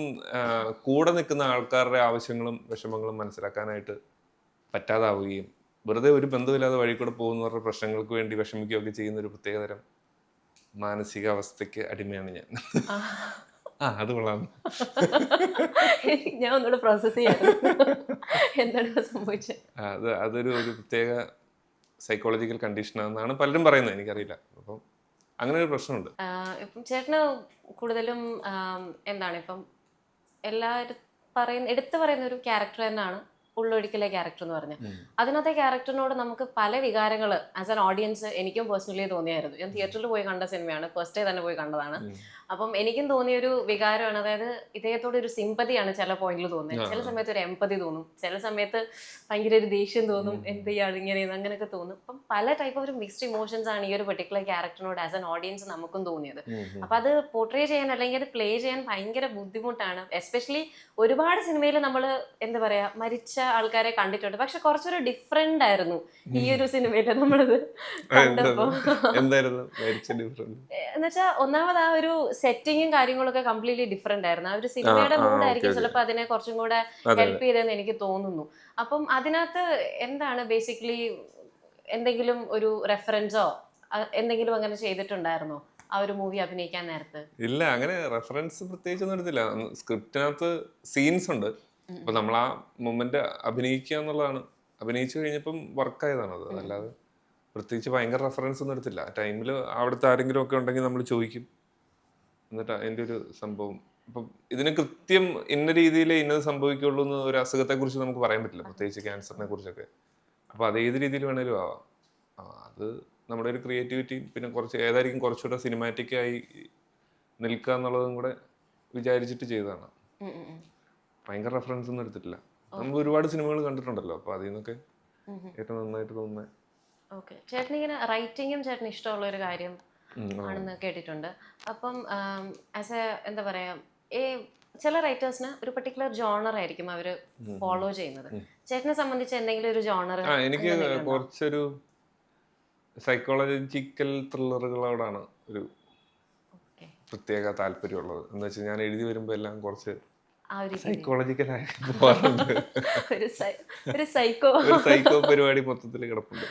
കൂടെ നിൽക്കുന്ന ആൾക്കാരുടെ ആവശ്യങ്ങളും വിഷമങ്ങളും മനസ്സിലാക്കാനായിട്ട് പറ്റാതാവുകയും വെറുതെ ഒരു ബന്ധമില്ലാതെ വഴി കൂടെ പോകുന്നവരുടെ പ്രശ്നങ്ങൾക്ക് വേണ്ടി വിഷമിക്കുകയൊക്കെ ചെയ്യുന്ന ഒരു പ്രത്യേകതരം മാനസികാവസ്ഥയ്ക്ക് അടിമയാണ് ഞാൻ. അത് കൊള്ളാം. ഞാൻ ഒന്നുകൂടെ പ്രോസസ് ചെയ്യാം എന്താണ് സംഭവിച്ചത്. അതൊരു പ്രത്യേക സൈക്കോളജിക്കൽ കണ്ടീഷനാണെന്നാണ് പലരും പറയുന്നത്, എനിക്കറിയില്ല. അപ്പം അങ്ങനെ ഒരു പ്രശ്നമുണ്ട്. ഇപ്പം ചേട്ടന് കൂടുതലും എന്താണ് ഇപ്പം എല്ലാവരും എടുത്തു പറയുന്ന ഒരു ക്യാരക്ടർ തന്നെയാണ് ഉള്ളൊഴിക്കലെ ക്യാരക്ടർ എന്ന് പറഞ്ഞാൽ. അതിനകത്തെ ക്യാരക്ടറിനോട് നമുക്ക് പല വികാരങ്ങൾ ആസ് ആൻ ഓഡിയൻസ് എനിക്കും പേഴ്സണലി തോന്നിയായിരുന്നു. ഞാൻ തിയേറ്ററിൽ പോയി കണ്ട സിനിമയാണ്, ഫസ്റ്റ് ഡേ തന്നെ പോയി കണ്ടതാണ്. അപ്പം എനിക്കും തോന്നിയൊരു വികാരമാണ്, അതായത് ഇദ്ദേഹത്തോട് ഒരു സിമ്പതിയാണ് ചില പോയിന്റിൽ തോന്നുന്നത്. ചില സമയത്ത് ഒരു എമ്പതി തോന്നും, ചില സമയത്ത് ഭയങ്കര ഒരു ദേഷ്യം തോന്നും, എന്ത് ചെയ്യാണ് ഇങ്ങനെ അങ്ങനെയൊക്കെ തോന്നും. അപ്പം പല ടൈപ്പ് ഓഫ് മിക്സ്ഡ് ഇമോഷൻസ് ആണ് ഈ ഒരു പെർട്ടിക്കുലർ ക്യാരക്ടറിനോട് ആസ് ആൻ ഓഡിയൻസ് നമുക്കും തോന്നിയത്. അപ്പൊ അത് പോർട്രേ ചെയ്യാൻ അല്ലെങ്കിൽ അത് പ്ലേ ചെയ്യാൻ ഭയങ്കര ബുദ്ധിമുട്ടാണ്. എസ്പെഷ്യലി ഒരുപാട് സിനിമയിൽ നമ്മൾ എന്താ പറയാ മരിച്ച ആൾക്കാരെ കണ്ടിട്ടുണ്ട്, പക്ഷെ കുറച്ചൊരു ഡിഫറെന്റ് ആയിരുന്നു ഈ ഒരു സിനിമയില് നമ്മളത് കണ്ടപ്പോ. എന്നുവെച്ചാൽ ഒന്നാമത് ആ ഒരു സെറ്റിങ്ങും കാര്യങ്ങളൊക്കെ കംപ്ലീറ്റ്ലി ഡിഫറെന്റ് ആയിരുന്നു. ആ ഒരു സിനിമയുടെ മൂഡായിരിക്കും ചിലപ്പോൾ അതിനെ കുറച്ചും കൂടെ ഹെൽപ്പ് ചെയ്തതെന്ന് എനിക്ക് തോന്നുന്നു. അപ്പം അതിനകത്ത് എന്താണ് ബേസിക്കലി എന്തെങ്കിലും ഒരു റെഫറൻസോ എന്തെങ്കിലും അങ്ങനെ ചെയ്തിട്ടുണ്ടായിരുന്നോ ആ ഒരു മൂവി അഭിനയിക്കാൻ നേരത്ത്? ഇല്ല, അങ്ങനെ റെഫറൻസ് പ്രത്യേകിച്ചൊന്നും എടുത്തില്ല. സ്ക്രിപ്റ്റിനകത്ത് സീൻസ് ഉണ്ട്, അപ്പൊ നമ്മൾ ആ മൊമെന്റ് അഭിനയിക്കുക എന്നുള്ളതാണ്. അഭിനയിച്ചു കഴിഞ്ഞപ്പം വർക്കായതാണ് അത്, അല്ലാതെ പ്രത്യേകിച്ച് ഭയങ്കര റെഫറൻസ് ഒന്നും എടുത്തില്ല. ആ ടൈമിൽ അവിടുത്തെ ആരെങ്കിലും ഒക്കെ ഉണ്ടെങ്കിൽ നമ്മൾ ചോദിക്കും, എന്നിട്ട് അതിൻ്റെ ഒരു സംഭവം. അപ്പം ഇതിന് കൃത്യം ഇന്ന രീതിയിൽ ഇന്നത് സംഭവിക്കുള്ളൂ എന്ന് ഒരു അസുഖത്തെ കുറിച്ച് നമുക്ക് പറയാൻ പറ്റില്ല, പ്രത്യേകിച്ച് ക്യാൻസറിനെ കുറിച്ചൊക്കെ. അപ്പൊ അത് ഏത് രീതിയിൽ വേണേലും ആവാം. അത് നമ്മുടെ ഒരു ക്രിയേറ്റിവിറ്റി, പിന്നെ ഏതായിരിക്കും കുറച്ചുകൂടെ സിനിമാറ്റിക് ആയി നിൽക്കുക എന്നുള്ളതും കൂടെ വിചാരിച്ചിട്ട് ചെയ്തതാണ്. ഭയങ്കര റെഫറൻസ് ഒന്നും എടുത്തിട്ടില്ല. നമ്മൾ ഒരുപാട് സിനിമകൾ കണ്ടിട്ടുണ്ടല്ലോ, അപ്പൊ അതിൽ നിന്നൊക്കെ ഏറ്റവും നന്നായിട്ട് തോന്നുന്നത്. ഓക്കെ. ചേട്ടന് ഇങ്ങനെ റൈറ്റിങ്ങും ചേട്ടന് ഇഷ്ടമുള്ള ഒരു കാര്യം ആണെന്ന് കേട്ടിട്ടുണ്ട്. അപ്പം ആസ് എ എന്താ പറയാ ചില റൈറ്റേഴ്സിന് ഒരു പെർട്ടിക്കുലർ ജോണർ ആയിരിക്കും അവര് ഫോളോ ചെയ്യുന്നത്. ചേട്ടനെ സംബന്ധിച്ച് എന്തെങ്കിലും ഒരു ജോണർ? എനിക്ക് കുറച്ചൊരു സൈക്കോളജിക്കൽ ത്രില്ലറുകളോടാണ് ഒരു പ്രത്യേക താല്പര്യമുള്ളത്. എന്ന് വെച്ചാൽ ഞാൻ എഴുതി വരുമ്പോ എല്ലാം കുറച്ച് സൈക്കോളജിക്കലായി പോകാറുണ്ട്. ഒരു സൈക്കോ പരിപാടി മൊത്തത്തിൽ കിടപ്പുണ്ട്.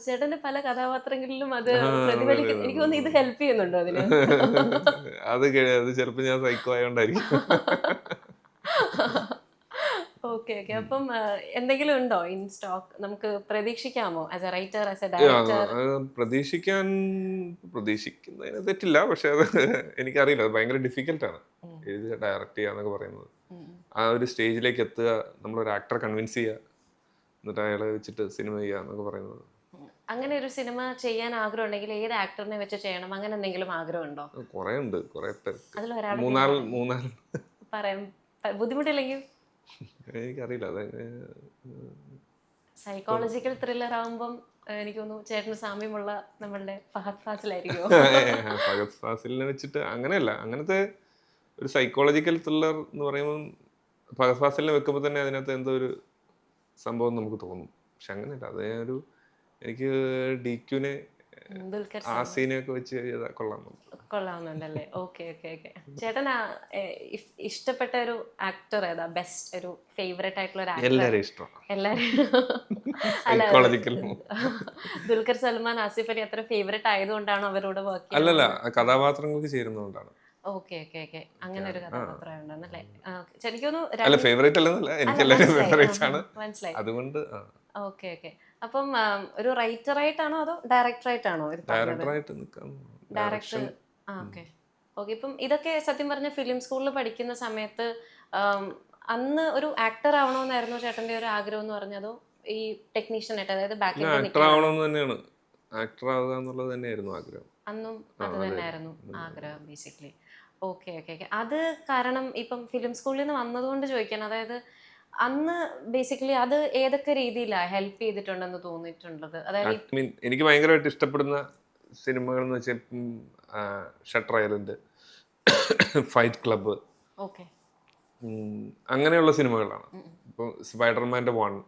ചേട്ടന്റെ പല കഥാപാത്രങ്ങളിലും അത് പ്രതിഫലിക്കുന്നു. എനിക്ക് തോന്നുന്നു ഇത് ഹെൽപ്പ് ചെയ്യുന്നുണ്ടോ അതിന്? അത് ചിലപ്പോ ഞാൻ സൈക്കോ ആയോണ്ടായിരിക്കും. ഓക്കെ. Okay okay. അപ്പം എന്തെങ്കിലും ഉണ്ടോ ഇൻ സ്റ്റോക്ക് നമുക്ക് പ്രതീക്ഷിക്കാമോ as a writer, as a director? പ്രതീക്ഷിക്കുന്നതിന് തെറ്റില്ല, പക്ഷെ അത് എനിക്കറിയില്ല, അത് ഭയങ്കര ഡിഫിക്കൽട്ടാണ് എഴുതുക, ഡയറക്റ്റ് ചെയ്യുക എന്നൊക്കെ പറയുന്നത്. ആ ഒരു സ്റ്റേജിലേക്ക് എത്തുക, നമ്മളൊരു ആക്ടറെ കൺവിൻസ് ചെയ്യുക, എന്നിട്ട് അയാളെ വെച്ചിട്ട് സിനിമ ചെയ്യുക എന്നൊക്കെ പറയുന്നത്. അങ്ങനെ ഒരു സിനിമ ചെയ്യാൻ ആഗ്രഹം ഉണ്ടെങ്കിൽ ഏത് ആക്ടറിനെ വെച്ച് ചെയ്യണം, അങ്ങനെ എന്തെങ്കിലും ആഗ്രഹം ഉണ്ടോ? കുറെ ഉണ്ട്, കുറെ പേർക്ക്. അതിലൊരാൾ മൂന്നാല് പറയാൻ ബുദ്ധിമുട്ടില്ലെങ്കിൽ. എനിക്കറിയില്ല, അത് സൈക്കോളജിക്കൽ ത്രില്ലർ ആവുമ്പം എനിക്ക് തോന്നുന്നു ചേട്ടന് സാമ്യമുള്ള നമ്മളുടെ ഫഹദ് ഫാസിലായിരിക്കും. ഫഹദ് ഫാസിലിനെ വെച്ചിട്ട് അങ്ങനെയല്ല, അങ്ങനത്തെ ഒരു സൈക്കോളജിക്കൽ ത്രില്ലർ എന്ന് പറയുമ്പോൾ ഫഹദ് ഫാസിലിനെ വെക്കുമ്പോൾ തന്നെ അതിനകത്ത് എന്തോ ഒരു സംഭവം നമുക്ക് തോന്നും. പക്ഷെ അങ്ങനെയല്ല, അത് ഒരു എനിക്ക് DQനെ ദുൽഖർ ആ സീനൊക്കെ വെച്ച് കൊള്ളാവുന്നുണ്ടല്ലേ? Okay okay okay. ചേട്ടൻ ഇഷ്ടപ്പെട്ട ഒരു ആക്ടർ ഏതാ? ബെസ്റ്റ് ഒരു ഫേവറേറ്റ് ആയിട്ടുള്ള ഒരു ആക്ടർ? എല്ലാവരും ഇഷ്ടമാണ്. ദുൽഖർ സൽമാൻ, ആസിഫ് അലി അത്ര ഫേവറേറ്റ് ആയതുകൊണ്ടാണ് അവരോട് വർക്ക്? അല്ലല്ല, കഥാപാത്രങ്ങൾക്ക് ചേരുന്നതുകൊണ്ടാണ്. Okay okay okay. അങ്ങനെ ഒരു കഥാപാത്രം ഉണ്ടെന്നല്ലേ? ശരിക്കും അല്ല, ഫേവറേറ്റ് അല്ലെന്നല്ല, എനിക്ക് എല്ലാവരും ഫേവറേറ്റ് ആണ്, മനസ്സിലായി. അതുകൊണ്ട്. Okay okay. അപ്പം ഒരു റൈറ്റർ ആയിട്ടാണോ അതോ ഡയറക്ടർ ആയിട്ടാണോ? ഡയറക്ടറായിട്ട് നിൽക്കാം. ഡയറക്ടർ. Okay okay. ഇപ്പം ഇതൊക്കെ സത്യം പറഞ്ഞ ഫിലിം സ്കൂളിൽ പഠിക്കുന്ന സമയത്ത് അന്ന് ഒരു ആക്ടർ ആവണമെന്നായിരുന്നു ചേട്ടന്റെ ഒരു ആഗ്രഹം എന്ന് പറഞ്ഞതോ ഈ ടെക്നീഷ്യൻ ആയിട്ട്, അതായത് ബാക്കിൽ ആക്ടർ ആവണമെന്ന് തന്നെയാണ്, ആക്ടർ ആവുക എന്നുള്ളത് തന്നെയായിരുന്നു ആഗ്രഹം. അന്നും അത് തന്നെയായിരുന്നു ആഗ്രഹം ബേസിക്കലി. Okay okay okay. അത് കാരണം ഇപ്പം ഫിലിം സ്കൂളിൽ നിന്ന് വന്നതുകൊണ്ട് ചോദിക്കാൻ, അതായത് അന്ന് ബേസിക്കലി അത് ഏതൊക്കെ രീതിയിലാണ് ഹെൽപ്പ് ചെയ്തിട്ടുണ്ടെന്ന് തോന്നിയിട്ടുള്ളത്? അതായത് എനിക്ക് ഭയങ്കരമായിട്ട് ഇഷ്ടപ്പെടുന്ന സിനിമകൾ എന്ന് വെച്ചാൽ shutter island, fight club, okay, അങ്ങനെയുള്ള സിനിമകളാണ്. ഇപ്പോൾ സ്പൈഡർമാൻ്റെ 1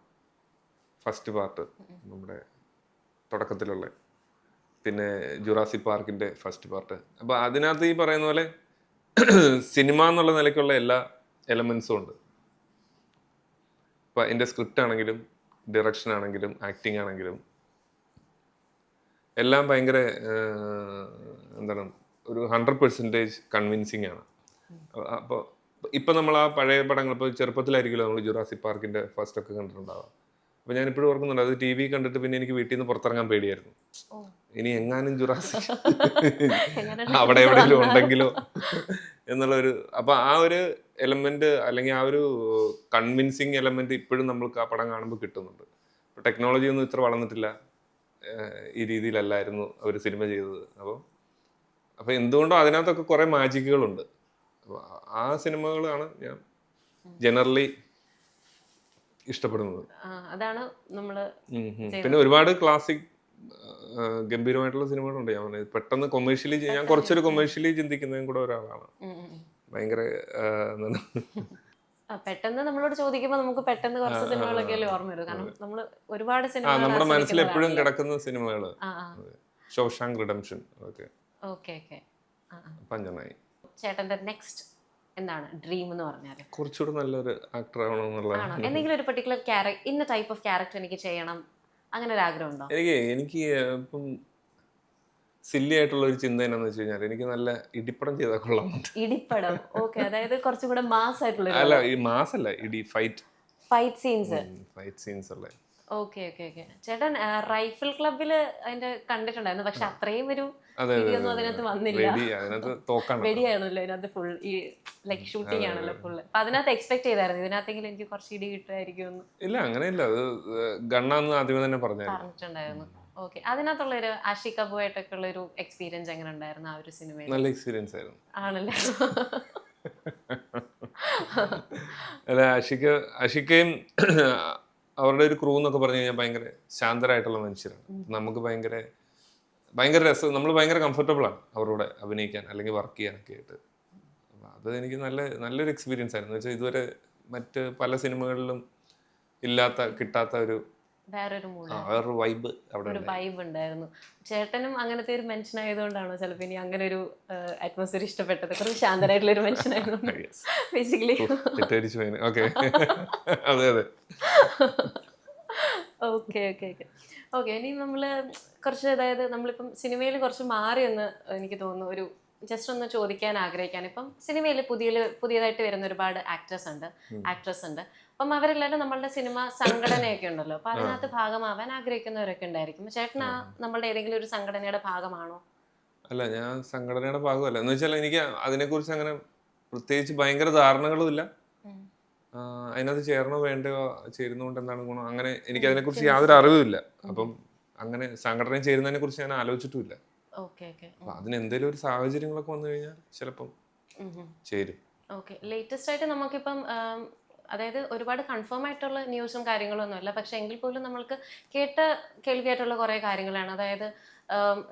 ഫസ്റ്റ് പാർട്ട് നമ്മുടെ തുടക്കത്തിലുള്ള, പിന്നെ ജുറാസിക് പാർക്കിൻ്റെ ഫസ്റ്റ് പാർട്ട്. അപ്പോൾ അതിനകത്ത് ഈ പറയുന്ന പോലെ സിനിമ എന്നുള്ള നിലയ്ക്കുള്ള എല്ലാ എലമെൻസും ഉണ്ട്. ഇപ്പോൾ എൻ്റെ സ്ക്രിപ്റ്റ് ആണെങ്കിലും ഡിറക്ഷൻ ആണെങ്കിലും ആക്ടിങ് ആണെങ്കിലും എല്ലാം ഭയങ്കര എന്താണ്, ഒരു 100% കൺവിൻസിങ് ആണ്. അപ്പോൾ ഇപ്പം നമ്മൾ ആ പഴയ പടങ്ങൾ, ഇപ്പോൾ ചെറുപ്പത്തിലായിരിക്കുമല്ലോ നമ്മൾ ജുറാസിക് പാർക്കിൻ്റെ ഫസ്റ്റ് ഒക്കെ കണ്ടിട്ടുണ്ടാവുക. അപ്പോൾ ഞാനിപ്പോഴും ഓർക്കുന്നുണ്ട്, അത് TV കണ്ടിട്ട് പിന്നെ എനിക്ക് വീട്ടിൽ നിന്ന് പുറത്തിറങ്ങാൻ പേടിയായിരുന്നു. ഇനി എങ്ങാനും ജുറാസിക് അവിടെ എവിടെയെങ്കിലും ഉണ്ടെങ്കിലോ എന്നുള്ളൊരു. അപ്പോൾ ആ ഒരു എലമെന്റ്, അല്ലെങ്കിൽ ആ ഒരു കൺവിൻസിങ് എലമെന്റ് ഇപ്പോഴും നമ്മൾക്ക് ആ പടം കാണുമ്പോൾ കിട്ടുന്നുണ്ട്. ഇപ്പോൾ ടെക്നോളജി ഒന്നും ഇത്ര വളർന്നിട്ടില്ല, ഈ രീതിയിലല്ലായിരുന്നു അവർ സിനിമ ചെയ്തത്. അപ്പോൾ എന്തുകൊണ്ടോ അതിനകത്തൊക്കെ കുറേ മാജിക്കുകളുണ്ട്. അപ്പോൾ ആ സിനിമകളാണ് ഞാൻ ജനറലി ഇഷ്ടപ്പെടുന്നത്. അതാണ് നമ്മള്. പിന്നെ ഒരുപാട് ക്ലാസിക് ഗംഭീരമായിട്ടുള്ള സിനിമകളുണ്ട്. ഞാൻ പറഞ്ഞത് പെട്ടെന്ന് കൊമേഴ്ഷ്യലി, ഞാൻ കുറച്ചൊരു കൊമേഴ്ഷ്യലി ചിന്തിക്കുന്നതും കൂടെ ഒരാളാണ്. ഭയങ്കര പെട്ടെന്ന് നമ്മളോട് ചോദിക്കുമ്പോൾ നമുക്ക് പെട്ടെന്ന് കുറച്ച് സിനിമകളൊക്കെ ഓർമ്മ വരും. കാരണം നമ്മള് ഒരുപാട് സിനിമ നമ്മുടെ മനസ്സിൽ എപ്പോഴും കിടക്കുന്ന സിനിമകള്, ഷോഷാങ്ക് റിഡംഷൻ, ഓക്കെ ഓക്കെ, പഞ്ചനായി. ചേട്ടന്റെ നെക്സ്റ്റ് എന്താണ് ഡ്രീം എന്ന് പറഞ്ഞാല്? കുറച്ചുകൂടെ നല്ലൊരു ആക്ടർ ആവണമെന്നുള്ള. എന്തെങ്കിലും ഒരു പെർട്ടിക്കുലർ ക്യാരക്ടർ, ഇന്ന ടൈപ്പ് ഓഫ് ക്യാരക്ടർ എനിക്ക് ചെയ്യണം, അങ്ങനെ ഒരു ആഗ്രഹം ഉണ്ടോ? എനിക്ക് ഇപ്പം സില്ലി ആയിട്ടുള്ള ഒരു ചിന്ത എന്നാന്ന് വെച്ച് കഴിഞ്ഞാൽ, എനിക്ക് നല്ല ഇടിപ്പടം ചെയ്താൽ കൊള്ളാം. ഇടിപ്പടം, ഓക്കെ. അതായത് കുറച്ചും കൂടെ മാസ് ആയിട്ടുള്ള. അല്ല, ഈ മാസ് അല്ല, ഫൈറ്റ് സീൻസ് ഉള്ള. Okay okay okay. ചേട്ടൻ റൈഫിൾ ക്ലബില് അതിന്റെ കണ്ടിട്ടുണ്ടായിരുന്നു, പക്ഷെ അത്രയും ഒരു വീഡിയോന്നും അതിനകത്ത് വന്നില്ല. വെടിയാണല്ലോ അതിനകത്ത് ഫുൾ, ഈ ലൈക് ഷൂട്ടിംഗ് ആണല്ലോ ഫുള്ള്. അപ്പൊ അതിനകത്ത് എക്സ്പെക്ട് ചെയ്തായിരുന്നു ഇതിനകത്തെങ്കിലും എനിക്ക് കുറച്ച് ഇടി കിട്ടുമായിരിക്കും? ഇല്ല, അങ്ങനെയില്ല, അത് ഗണ്ണാന്ന് ആദ്യമേ തന്നെ പറഞ്ഞിട്ടുണ്ടായിരുന്നു. ഓക്കെ. അതിനകത്തുള്ള ഒരു ആഷിക് അബുവായിട്ടൊക്കെ ഉള്ള ഒരു എക്സ്പീരിയൻസ് എങ്ങനെ ഉണ്ടായിരുന്നു ആ ഒരു സിനിമയിൽ? നല്ല എക്സ്പീരിയൻസ് ആയിരുന്നു. ആണല്ലേ? അല്ല, ആഷിക്കയും അവരുടെ ഒരു ക്രൂ എന്നൊക്കെ പറഞ്ഞു കഴിഞ്ഞാൽ ഭയങ്കര ശാന്തരായിട്ടുള്ള മനുഷ്യരാണ്. നമുക്ക് ഭയങ്കര രസം, നമ്മൾ ഭയങ്കര കംഫർട്ടബിൾ ആണ് അവരോട് അഭിനയിക്കാൻ അല്ലെങ്കിൽ വർക്ക് ചെയ്യാനൊക്കെ ആയിട്ട്. അത് എനിക്ക് നല്ലൊരു എക്സ്പീരിയൻസ് ആയിരുന്നു. വെച്ചാൽ ഇതുവരെ മറ്റ് പല സിനിമകളിലും കിട്ടാത്ത ഒരു വേറൊരു വൈബ് ഉണ്ടായിരുന്നു. ചേട്ടനും അങ്ങനത്തെ ഒരു മെൻഷൻ ആയതുകൊണ്ടാണോ ചിലപ്പോൾ ഇനി അങ്ങനെ ഒരു അറ്റ്മോസ്ഫിയർ ഇഷ്ടപ്പെട്ടത്? കുറച്ച് ശാന്തരായിട്ടുള്ള ഒരു മനുഷ്യനായിരുന്നു ബേസിക്കലി. ഓക്കെ അതെ. Okay okay okay okay. ഇനി നമ്മൾ കുറച്ച്, അതായത് നമ്മളിപ്പം സിനിമയിൽ കുറച്ച് മാറി എന്ന് എനിക്ക് തോന്നുന്നു, ഒരു ജസ്റ്റ് ഒന്ന് ചോദിക്കാൻ ആഗ്രഹിക്കാൻ. ഇപ്പം സിനിമയിൽ പുതിയതായിട്ട് വരുന്ന ഒരുപാട് ആക്ട്രസ് ഉണ്ട്. അപ്പം അവരെല്ലാവരും നമ്മളുടെ സിനിമ സംഘടനയൊക്കെ ഉണ്ടല്ലോ, അപ്പൊ അതിനകത്ത് ഭാഗമാവാൻ ആഗ്രഹിക്കുന്നവരൊക്കെ ഉണ്ടായിരിക്കും. ചേട്ടൻ നമ്മളുടെ ഏതെങ്കിലും ഒരു സംഘടനയുടെ ഭാഗമാണോ? അല്ല, ഞാൻ സംഘടനയുടെ ഭാഗമല്ല. എന്ന് വെച്ചാൽ എനിക്ക് അതിനെക്കുറിച്ച് അങ്ങനെ പ്രത്യേകിച്ച് ഭയങ്കര ധാരണകളുമില്ല. അതിനകത്ത് ചേരണോ വേണ്ടയോ, ചേരുന്നതുകൊണ്ട് എന്താണ് ഗുണം, അങ്ങനെ എനിക്ക് അതിനെക്കുറിച്ച് യാതൊരു അറിവുമില്ല. അപ്പം അങ്ങനെ സംഘടനയിൽ ചേരുന്നതിനെ കുറിച്ച് ഞാൻ ആലോചിച്ചിട്ടുമില്ല. അപ്പൊ അതിന് എന്തെങ്കിലും ഒരു സാഹചര്യങ്ങളൊക്കെ വന്നു കഴിഞ്ഞാൽ ചിലപ്പം ചേരും. ഓക്കെ, ലേറ്റസ്റ്റ് ആയിട്ട് നമുക്കിപ്പം അതായത് ഒരുപാട് കൺഫേം ആയിട്ടുള്ള ന്യൂസും കാര്യങ്ങളും ഒന്നുമല്ല, പക്ഷെ എങ്കിൽ പോലും നമ്മൾക്ക് കേൾവിയായിട്ടുള്ള കുറേ കാര്യങ്ങളാണ്. അതായത്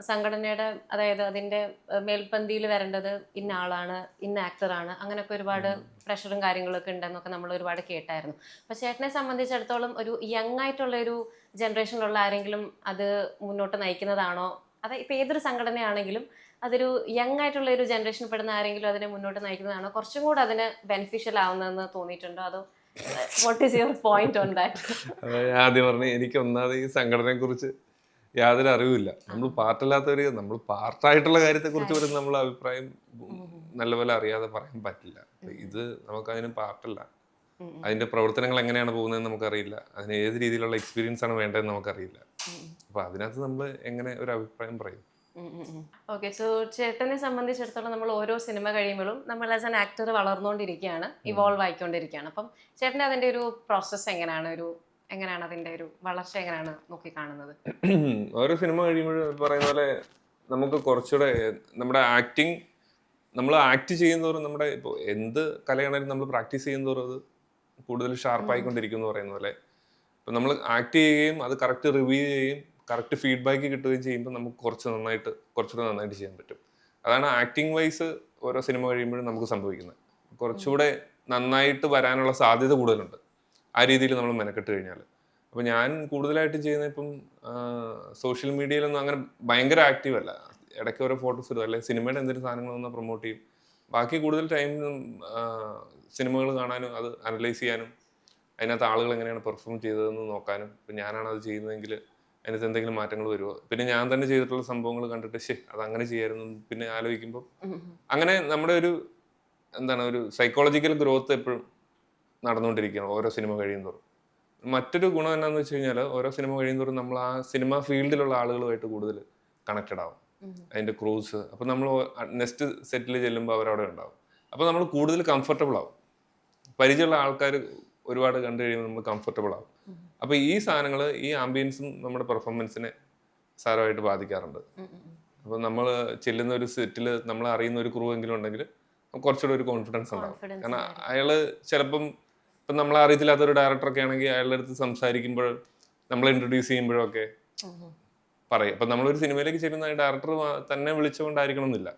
സംഘടനയുടെ, അതായത് അതിൻ്റെ മേൽപന്തിയിൽ വരേണ്ടത് ഇന്ന ആളാണ്, ഇന്ന ആക്ടറാണ്, അങ്ങനെയൊക്കെ ഒരുപാട് പ്രഷറും കാര്യങ്ങളൊക്കെ ഉണ്ടെന്നൊക്കെ നമ്മൾ ഒരുപാട് കേട്ടായിരുന്നു. അപ്പോൾ ചേട്ടനെ സംബന്ധിച്ചിടത്തോളം ഒരു യങ് ആയിട്ടുള്ള ഒരു ജനറേഷനിലുള്ള ആരെങ്കിലും അത് മുന്നോട്ട് നയിക്കുന്നതാണോ, അതായത് ഇപ്പം ഏതൊരു സംഘടനയാണെങ്കിലും അതൊരു യങ് ആയിട്ടുള്ള ഒരു ജനറേഷനിൽ പെടുന്ന ആരെങ്കിലും അതിനെ മുന്നോട്ട് നയിക്കുന്നതാണോ കുറച്ചും കൂടെ അതിന് ബെനിഫിഷ്യൽ ആവുന്നതെന്ന് തോന്നിയിട്ടുണ്ടോ? അതോ what is your point on that? ആദ്യം പറഞ്ഞു, എനിക്ക് ഒന്നാമത് ഈ സംഘടനയെ കുറിച്ച് യാതൊരു അറിവില്ല. നമ്മൾ പാർട്ടല്ലാത്തവര്, നമ്മൾ പാർട്ടായിട്ടുള്ള കാര്യത്തെ കുറിച്ച് പോലും നമ്മൾ അഭിപ്രായം നല്ലപോലെ അറിയാതെ പറയാൻ പറ്റില്ല. ഇത് നമുക്കതിന് പാർട്ടല്ല, അതിന്റെ പ്രവർത്തനങ്ങൾ എങ്ങനെയാണ് പോകുന്നതെന്ന് നമുക്കറിയില്ല, അതിന് ഏത് രീതിയിലുള്ള എക്സ്പീരിയൻസ് ആണ് വേണ്ടതെന്ന് നമുക്കറിയില്ല. അപ്പൊ അതിനകത്ത് നമ്മൾ എങ്ങനെ ഒരു അഭിപ്രായം പറയും? ഓക്കെ, സോ ചേട്ടനെ സംബന്ധിച്ചിടത്തോളം നമ്മൾ ഓരോ സിനിമ കഴിയുമ്പോഴും നമ്മൾ ആസ് ആൻ ആക്ടർ വളർന്നുകൊണ്ടിരിക്കുകയാണ്, ഇവോൾവ് ആയിക്കൊണ്ടിരിക്കുകയാണ്. അപ്പം ചേട്ടൻ്റെ അതിൻ്റെ ഒരു പ്രോസസ്സ് എങ്ങനെയാണ് അതിൻ്റെ ഒരു വളർച്ച എങ്ങനെയാണ് നോക്കിക്കാണുന്നത്? ഓരോ സിനിമ കഴിയുമ്പോഴും പറയുന്ന പോലെ നമുക്ക് കുറച്ചുകൂടെ നമ്മുടെ ആക്ടിങ്, നമ്മൾ ആക്ട് ചെയ്യുന്നതോറും നമ്മുടെ ഇപ്പോൾ എന്ത് കലയാണെങ്കിലും നമ്മൾ പ്രാക്ടീസ് ചെയ്യുന്നതോറും അത് കൂടുതൽ ഷാർപ്പായിക്കൊണ്ടിരിക്കും എന്ന് പറയുന്ന പോലെ, ഇപ്പം നമ്മൾ ആക്ട് ചെയ്യുകയും അത് കറക്റ്റ് റിവ്യൂ ചെയ്യുകയും കറക്റ്റ് ഫീഡ്ബാക്ക് കിട്ടുകയും ചെയ്യുമ്പോൾ നമുക്ക് കുറച്ചുകൂടെ നന്നായിട്ട് ചെയ്യാൻ പറ്റും. അതാണ് ആക്ടിങ് വൈസ് ഓരോ സിനിമ കഴിയുമ്പോഴും നമുക്ക് സംഭവിക്കുന്നത്. കുറച്ചുകൂടെ നന്നായിട്ട് വരാനുള്ള സാധ്യത കൂടുതലുണ്ട് ആ രീതിയിൽ നമ്മൾ മെനക്കെട്ട് കഴിഞ്ഞാൽ. അപ്പോൾ ഞാൻ കൂടുതലായിട്ട് ചെയ്യുന്നത് ഇപ്പം സോഷ്യൽ മീഡിയയിലൊന്നും അങ്ങനെ ഭയങ്കര ആക്റ്റീവ് അല്ല. ഇടയ്ക്ക് ഓരോ ഫോട്ടോസ് ഇടും, അല്ലെങ്കിൽ സിനിമയുടെ എന്തെങ്കിലും സാധനങ്ങളൊന്ന് പ്രൊമോട്ട് ചെയ്യും. ബാക്കി കൂടുതൽ ടൈം സിനിമകൾ കാണാനും അത് അനലൈസ് ചെയ്യാനും അതിനകത്ത് ആളുകൾ എങ്ങനെയാണ് പെർഫോം ചെയ്തതെന്ന് നോക്കാനും, ഇപ്പം ഞാനാണ് അത് ചെയ്യുന്നതെങ്കിൽ അതിനകത്ത് എന്തെങ്കിലും മാറ്റങ്ങൾ വരുമോ, പിന്നെ ഞാൻ തന്നെ ചെയ്തിട്ടുള്ള സംഭവങ്ങൾ കണ്ടിട്ട് അത് അങ്ങനെ ചെയ്യായിരുന്നു പിന്നെ ആലോചിക്കുമ്പോൾ അങ്ങനെ നമ്മുടെ ഒരു ഒരു സൈക്കോളജിക്കൽ ഗ്രോത്ത് എപ്പോഴും നടന്നുകൊണ്ടിരിക്കുകയാണ് ഓരോ സിനിമ കഴിയുന്നതോറും. മറ്റൊരു ഗുണം എന്താണെന്ന് വെച്ച് കഴിഞ്ഞാൽ ഓരോ സിനിമ കഴിയുന്നതോറും നമ്മൾ ആ സിനിമ ഫീൽഡിലുള്ള ആളുകളുമായിട്ട് കൂടുതൽ കണക്റ്റഡ് ആവും, അതിൻ്റെ ക്രൂസ്. അപ്പം നമ്മൾ നെക്സ്റ്റ് സെറ്റിൽ ചെല്ലുമ്പോൾ അവരവിടെ ഉണ്ടാവും. അപ്പോൾ നമ്മൾ കൂടുതൽ കംഫർട്ടബിൾ ആവും, പരിചയമുള്ള ആൾക്കാർ ഒരുപാട് കണ്ടു കഴിയുമ്പോൾ നമ്മൾ കംഫർട്ടബിൾ ആവും. അപ്പോൾ ഈ സാധനങ്ങൾ, ഈ ആംബിയൻസും നമ്മുടെ പെർഫോമൻസിനെ സാരമായിട്ട് ബാധിക്കാറുണ്ട്. അപ്പോൾ നമ്മൾ ചെല്ലുന്ന ഒരു സെറ്റിൽ നമ്മൾ അറിയുന്ന ഒരു ക്രൂ എങ്കിലും ഉണ്ടെങ്കിൽ കുറച്ചുകൂടെ ഒരു കോൺഫിഡൻസ് ഉണ്ടാവും. കാരണം അയാൾ ചിലപ്പം ഇപ്പം നമ്മളെ അറിയത്തില്ലാത്ത ഒരു ഡയറക്ടറൊക്കെ ആണെങ്കിൽ അയാളുടെ അടുത്ത് സംസാരിക്കുമ്പോൾ, നമ്മളെ ഇൻട്രൊഡ്യൂസ് ചെയ്യുമ്പോഴൊക്കെ പറയും. അപ്പം നമ്മളൊരു സിനിമയിലേക്ക് ചെല്ലുന്ന ഡയറക്ടർ തന്നെ വിളിച്ചുകൊണ്ടായിരിക്കണം എന്നില്ല,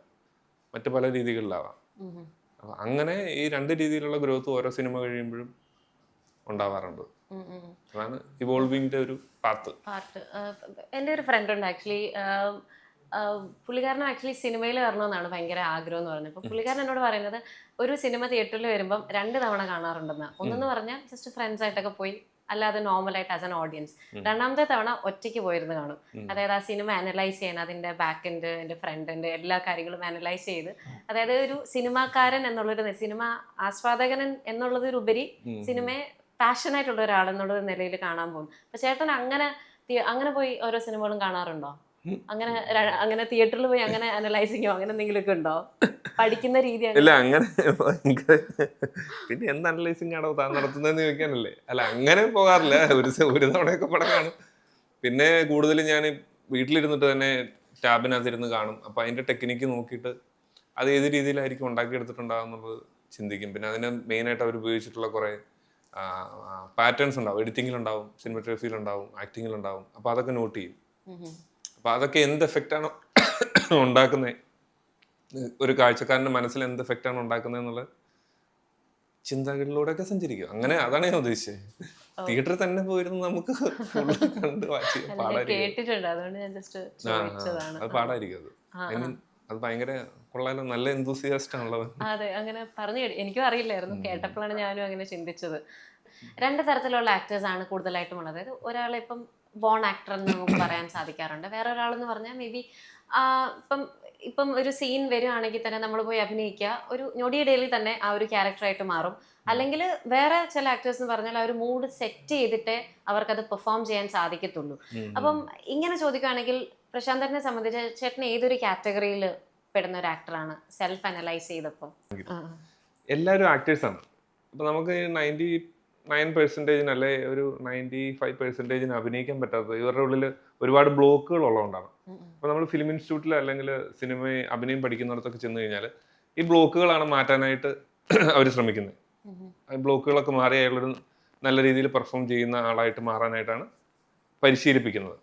മറ്റു പല രീതികളിലാവാം. അപ്പം അങ്ങനെ ഈ രണ്ട് രീതിയിലുള്ള ഗ്രോത്ത് ഓരോ സിനിമ കഴിയുമ്പോഴും ഉണ്ടാവാറുണ്ട്. അതാണ് ഇവോൾവിങ്ങിന്റെ ഒരു പാർട്ട്. എൻ്റെ ഒരു ഫ്രണ്ട് ഉണ്ട് ആക്ച്വലി, പുള്ളിക്കാരനും ആക്ച്വലി സിനിമയിൽ വരണമെന്നാണ് ഭയങ്കര ആഗ്രഹം എന്ന് പറഞ്ഞത്. അപ്പോൾ പുള്ളിക്കാരൻ എന്നോട് പറയുന്നത് ഒരു സിനിമ തിയേറ്ററിൽ വരുമ്പം 2 തവണ കാണാറുണ്ടെന്ന്. ഒന്നെന്ന് പറഞ്ഞാൽ ജസ്റ്റ് ഫ്രണ്ട്സ് ആയിട്ടൊക്കെ പോയി, അല്ലാതെ നോർമലായിട്ട് ആസ് എൻ ഓഡിയൻസ്. രണ്ടാമത്തെ തവണ ഒറ്റയ്ക്ക് പോയിരുന്ന് കാണും. അതായത് ആ സിനിമ അനലൈസ് ചെയ്യാൻ, അതിൻ്റെ ബാക്ക് എൻഡ്, എൻ്റെ ഫ്രണ്ട് എൻഡ് എല്ലാ കാര്യങ്ങളും അനലൈസ് ചെയ്ത്, അതായത് ഒരു സിനിമാക്കാരൻ എന്നുള്ളൊരു, സിനിമ ആസ്വാദകൻ എന്നുള്ളതിലുപരി സിനിമയെ പാഷനായിട്ടുള്ള ഒരാളെന്നുള്ളൊരു നിലയിൽ കാണാൻ പോകും. അപ്പൊ ചേട്ടൻ അങ്ങനെ പോയി ഓരോ സിനിമകളും കാണാറുണ്ടോ? അങ്ങനെ തിയേറ്ററിൽ പോയി അങ്ങനെ അനലൈസിങ്ങോ അങ്ങനെ എന്തെങ്കിലുമൊക്കെ ഉണ്ടോ? പഠിക്കുന്ന രീതി? ഇല്ല, അങ്ങനെ പിന്നെ എന്ത് അനലൈസിങ് ആണോ താൻ നടത്തുന്നതെന്ന് ചോദിക്കാനല്ലേ. അല്ല, അങ്ങനെ പോകാറില്ല. ഒരു തവണയൊക്കെ പടം കാണും. പിന്നെ കൂടുതലും ഞാൻ വീട്ടിലിരുന്നിട്ട് തന്നെ ടാബിനകത്തിരുന്ന് കാണും. അപ്പൊ അതിന്റെ ടെക്നിക്ക് നോക്കിയിട്ട് അത് ഏത് രീതിയിലായിരിക്കും ഉണ്ടാക്കിയെടുത്തിട്ടുണ്ടാകുന്നുള്ളത് ചിന്തിക്കും. പിന്നെ അതിന് മെയിനായിട്ട് അവർ ഉപയോഗിച്ചിട്ടുള്ള കുറെ പാറ്റേൺസ് ഉണ്ടാവും. എഡിറ്റിങ്ങിലുണ്ടാവും, സിനിമറ്റോഗ്രഫിയിലുണ്ടാവും, ആക്ടിങ്ങിലുണ്ടാവും. അപ്പൊ അതൊക്കെ നോട്ട് ചെയ്യും. അപ്പൊ അതൊക്കെ എന്ത് എഫക്റ്റാണ് ഉണ്ടാക്കുന്നത്, ഒരു കാഴ്ചക്കാരന്റെ മനസ്സിൽ എന്ത് എഫക്റ്റാണ് ഉണ്ടാക്കുന്നത് എന്നുള്ള ചിന്തകളിലൂടെയൊക്കെ സഞ്ചരിക്കും. അങ്ങനെ അതാണ് ഞാൻ ഉദ്ദേശിച്ചത്. തിയേറ്ററിൽ തന്നെ പോയിരുന്നു നമുക്ക് കണ്ട് അത് പാടായിരിക്കും. അത് ഭയങ്കര കൊള്ളാലോ, നല്ല എന്തൂസിയാസ്റ്റ് ആണല്ലോ. അതെ, അങ്ങനെ പറഞ്ഞു. എനിക്കും അറിയില്ലായിരുന്നു, കേട്ടപ്പോഴാണ് ഞാനും അങ്ങനെ ചിന്തിച്ചത്. 2 തരത്തിലുള്ള ആക്ടേഴ്സ് ആണ് കൂടുതലായിട്ടും ഉള്ളത്. അതായത് ഒരാളെ ഇപ്പം ബോൺ ആക്ടർ എന്ന് നമുക്ക് പറയാൻ സാധിക്കാറുണ്ട്. വേറെ ഒരാളെന്ന് പറഞ്ഞാൽ മേ ബി ഇപ്പം ഒരു സീൻ വരുവാണെങ്കിൽ തന്നെ നമ്മൾ പോയി അഭിനയിക്കുക, ഒരു ഞൊടിയിടയിൽ തന്നെ ആ ഒരു ക്യാരക്ടറായിട്ട് മാറും. അല്ലെങ്കിൽ വേറെ ചില ആക്ടേഴ്സ് എന്ന് പറഞ്ഞാൽ ആ ഒരു മൂഡ് സെറ്റ് ചെയ്തിട്ടേ അവർക്കത് പെർഫോം ചെയ്യാൻ സാധിക്കത്തുള്ളൂ. അപ്പം ഇങ്ങനെ ചോദിക്കുകയാണെങ്കിൽ പ്രശാന്തനെ സംബന്ധിച്ച് ചേട്ടൻ ഏതൊരു കാറ്റഗറിയിൽ പെടുന്ന ഒരു ആക്ടറാണ് സെൽഫ് അനലൈസ് ചെയ്തപ്പോൾ? എല്ലാവരും ആക്ടേഴ്സാണ്. ഇപ്പം നമുക്ക് 99% അല്ലെ ഒരു 95% അഭിനയിക്കാൻ പറ്റാത്തത് ഇവരുടെ ഉള്ളിൽ ഒരുപാട് ബ്ലോക്കുകൾ ഉള്ളതുകൊണ്ടാണ്. അപ്പോൾ നമ്മൾ ഫിലിം ഇൻസ്റ്റിറ്റ്യൂട്ടിൽ അല്ലെങ്കിൽ സിനിമ അഭിനയം പഠിക്കുന്നിടത്തൊക്കെ ചെന്ന് കഴിഞ്ഞാൽ ഈ ബ്ലോക്കുകളാണ് മാറ്റാനായിട്ട് അവർ ശ്രമിക്കുന്നത്. ബ്ലോക്കുകളൊക്കെ മാറി അയാളൊരു നല്ല രീതിയിൽ പെർഫോം ചെയ്യുന്ന ആളായിട്ട് മാറാനായിട്ടാണ് പരിശീലിപ്പിക്കുന്നത്.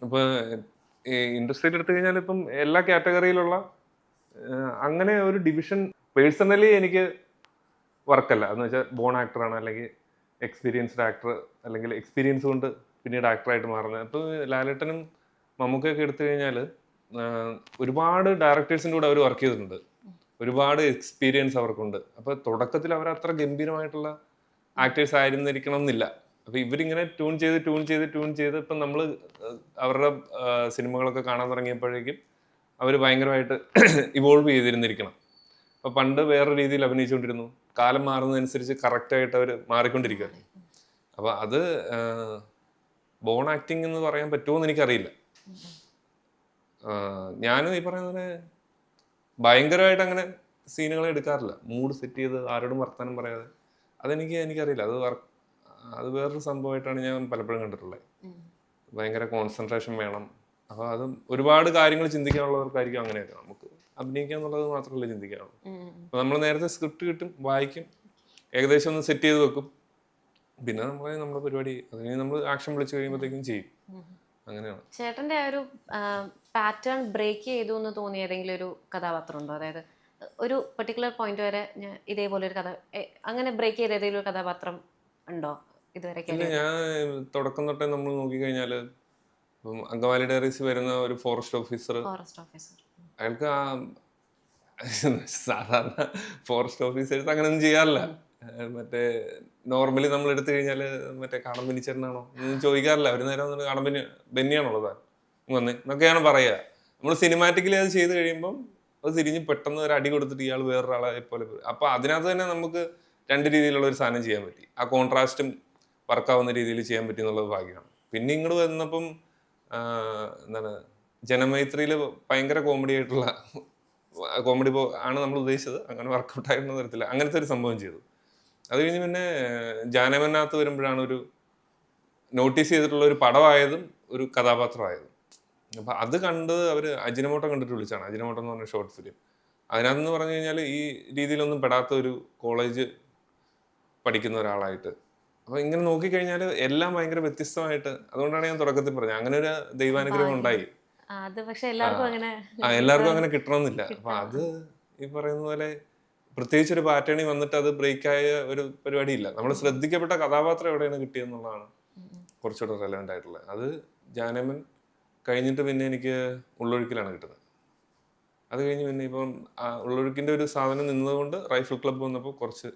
ഇപ്പോൾ ഈ ഇൻഡസ്ട്രിയിൽ എടുത്തു കഴിഞ്ഞാൽ ഇപ്പം എല്ലാ കാറ്റഗറിയിലുള്ള അങ്ങനെ ഒരു ഡിവിഷൻ പേഴ്സണലി എനിക്ക് വർക്കല്ല. എന്ന് വെച്ചാൽ ബോൺ ആക്ടറാണ് അല്ലെങ്കിൽ എക്സ്പീരിയൻസ്ഡ് ആക്ടർ അല്ലെങ്കിൽ എക്സ്പീരിയൻസ് കൊണ്ട് പിന്നീട് ആക്ടറായിട്ട് മാറുന്നത്. അപ്പോൾ ലാലേട്ടനും മമ്മൂക്കയൊക്കെ എടുത്തു കഴിഞ്ഞാൽ ഒരുപാട് ഡയറക്ടേഴ്സിൻ്റെ കൂടെ അവർ വർക്ക് ചെയ്തിട്ടുണ്ട്, ഒരുപാട് എക്സ്പീരിയൻസ് അവർക്കുണ്ട്. അപ്പോൾ തുടക്കത്തിൽ അവർ അത്ര ഗംഭീരമായിട്ടുള്ള ആക്ടേഴ്സ് ആയിരുന്നിരിക്കണം എന്നില്ല. അപ്പോൾ ഇവരിങ്ങനെ ട്യൂൺ ചെയ്ത് ഇപ്പം നമ്മൾ അവരുടെ സിനിമകളൊക്കെ കാണാൻ തുടങ്ങിയപ്പോഴേക്കും അവർ ഭയങ്കരമായിട്ട് ഇവോൾവ് ചെയ്തിരുന്നിരിക്കണം. അപ്പോൾ പണ്ട് വേറെ രീതിയിൽ അഭിനയിച്ചുകൊണ്ടിരുന്നു, കാലം മാറുന്നതനുസരിച്ച് കറക്റ്റായിട്ട് അവർ മാറിക്കൊണ്ടിരിക്കുകയാണ്. അപ്പോൾ അത് ബോൺ ആക്ടിങ് എന്ന് പറയാൻ പറ്റുമോ എന്ന് എനിക്കറിയില്ല. ഞാനും ഈ പറയുന്നത് ഭയങ്കരമായിട്ട് അങ്ങനെ സീനുകളെ എടുക്കാറില്ല. മൂഡ് സെറ്റ് ചെയ്ത് ആരോടും വർത്താനം പറയാതെ എനിക്കറിയില്ല. അത് വേറൊരു സംഭവമായിട്ടാണ് ഞാൻ പലപ്പോഴും കണ്ടിട്ടുള്ളത്. ഭയങ്കര കോൺസെൻട്രേഷൻ വേണം. അപ്പോൾ അത് ഒരുപാട് കാര്യങ്ങൾ ചിന്തിക്കാനുള്ളവർക്കായിരിക്കും അങ്ങനെയൊക്കെ. നമുക്ക് അഭിനയിക്കുക എന്നുള്ളത് മാത്രമല്ല ചിന്തിക്കാനുള്ളൂ. അപ്പോൾ നമ്മൾ നേരത്തെ സ്ക്രിപ്റ്റ് കിട്ടും, വായിക്കും, ഏകദേശം ഒന്ന് സെറ്റ് ചെയ്ത് വെക്കും, പിന്നെ നമ്മുടെ പരിപാടി അത് കഴിഞ്ഞ് നമ്മൾ ആക്ഷൻ വിളിച്ചു കഴിയുമ്പോഴത്തേക്കും ചെയ്യും. അങ്ങനെയാണ്. ചേട്ടന്റെ ആ ഒരു പാറ്റേൺ ബ്രേക്ക് ചെയ്തു എന്ന് തോന്നിയ ഏതെങ്കിലും ഒരു കഥാപാത്രം ഉണ്ടോ? അതായത് ഒരു പെർട്ടിക്കുലർ പോയിന്റ് വരെ ഞാൻ ഇതേപോലെ ഒരു കഥ അങ്ങനെ ബ്രേക്ക് ചെയ്ത ഏതെങ്കിലും ഒരു കഥാപാത്രം ഉണ്ടോ ഇതുവരെ? ഞാൻ തുടക്കം തൊട്ടേ നമ്മൾ നോക്കിക്കഴിഞ്ഞാൽ അങ്കമാലി ഡയറീസ് വരുന്ന ഒരു ഫോറസ്റ്റ് ഓഫീസർ, അയാൾക്ക് സാധാരണ ഫോറസ്റ്റ് ഓഫീസേഴ്സ് അങ്ങനെയൊന്നും ചെയ്യാറില്ല. മറ്റേ നോർമലി നമ്മൾ എടുത്തു കഴിഞ്ഞാൽ മറ്റേ കാടം ബെന്നിച്ചേട്ടനാണോ ഒന്നും ചോദിക്കാറില്ല. ഒരു നേരം കാടം ബെന്നിയാണുള്ളത് വന്ന് എന്നൊക്കെയാണ് പറയുക. നമ്മൾ സിനിമാറ്റിക്കലി അത് ചെയ്ത് കഴിയുമ്പം അത് തിരിഞ്ഞ് പെട്ടെന്ന് ഒരു അടി കൊടുത്തിട്ട് ഇയാൾ വേറൊരാളെ പോലെ. അപ്പോൾ അതിനകത്ത് തന്നെ നമുക്ക് രണ്ട് രീതിയിലുള്ള ഒരു സാധനം ചെയ്യാൻ പറ്റി. ആ കോൺട്രാസ്റ്റും വർക്കാവുന്ന രീതിയിൽ ചെയ്യാൻ പറ്റി എന്നുള്ളത് ഭാഗ്യമാണ്. പിന്നെ ഇങ്ങോട്ട് വന്നപ്പം എന്താണ് ജനമൈത്രിയിൽ ഭയങ്കര കോമഡി ആണ് നമ്മൾ ഉദ്ദേശിച്ചത്. അങ്ങനെ വർക്കൗട്ട് ആയിരുന്ന തരത്തില്ല അങ്ങനത്തെ ഒരു സംഭവം ചെയ്തു. അത് കഴിഞ്ഞ് പിന്നെ ജാനമനകത്ത് വരുമ്പോഴാണ് ഒരു നോട്ടീസ് ചെയ്തിട്ടുള്ള ഒരു പടമായതും ഒരു കഥാപാത്രമായതും. അപ്പം അത് കണ്ട് അവർ അജിനമോട്ടോ കണ്ടിട്ട് വിളിച്ചാണ്. അജിനമോട്ടോ എന്ന് പറഞ്ഞ ഷോർട്ട് ഫിലിം. അതിനകത്തെന്ന് പറഞ്ഞു കഴിഞ്ഞാൽ ഈ രീതിയിലൊന്നും പെടാത്ത ഒരു കോളേജ് പഠിക്കുന്ന ഒരാളായിട്ട്. അപ്പോൾ ഇങ്ങനെ നോക്കിക്കഴിഞ്ഞാൽ എല്ലാം ഭയങ്കര വ്യത്യസ്തമായിട്ട്. അതുകൊണ്ടാണ് ഞാൻ തുടക്കത്തിൽ പറഞ്ഞത് അങ്ങനെ ഒരു ദൈവാനുഗ്രഹം ഉണ്ടായി. എല്ലാവർക്കും അങ്ങനെ കിട്ടണമെന്നില്ല. അപ്പൊ അത് ഈ പറയുന്ന പോലെ പ്രത്യേകിച്ച് ഒരു പാറ്റേണിൽ വന്നിട്ട് അത് ബ്രേക്കായ ഒരു പരിപാടിയില്ല. നമ്മൾ ശ്രദ്ധിക്കപ്പെട്ട കഥാപാത്രം എവിടെയാണ് കിട്ടിയെന്നുള്ളതാണ് കുറച്ചുകൂടെ റെലവെന്റ് ആയിട്ടുള്ളത്. അത് ജാനമൻ കഴിഞ്ഞിട്ട് പിന്നെ എനിക്ക് ഉള്ളൊഴുക്കിലാണ് കിട്ടുന്നത്. അത് കഴിഞ്ഞ് പിന്നെ ഇപ്പം ഉള്ളൊഴുക്കിന്റെ ഒരു സാധനം നിന്നതുകൊണ്ട് റൈഫിൾ ക്ലബ്ബ് വന്നപ്പോൾ കുറച്ച്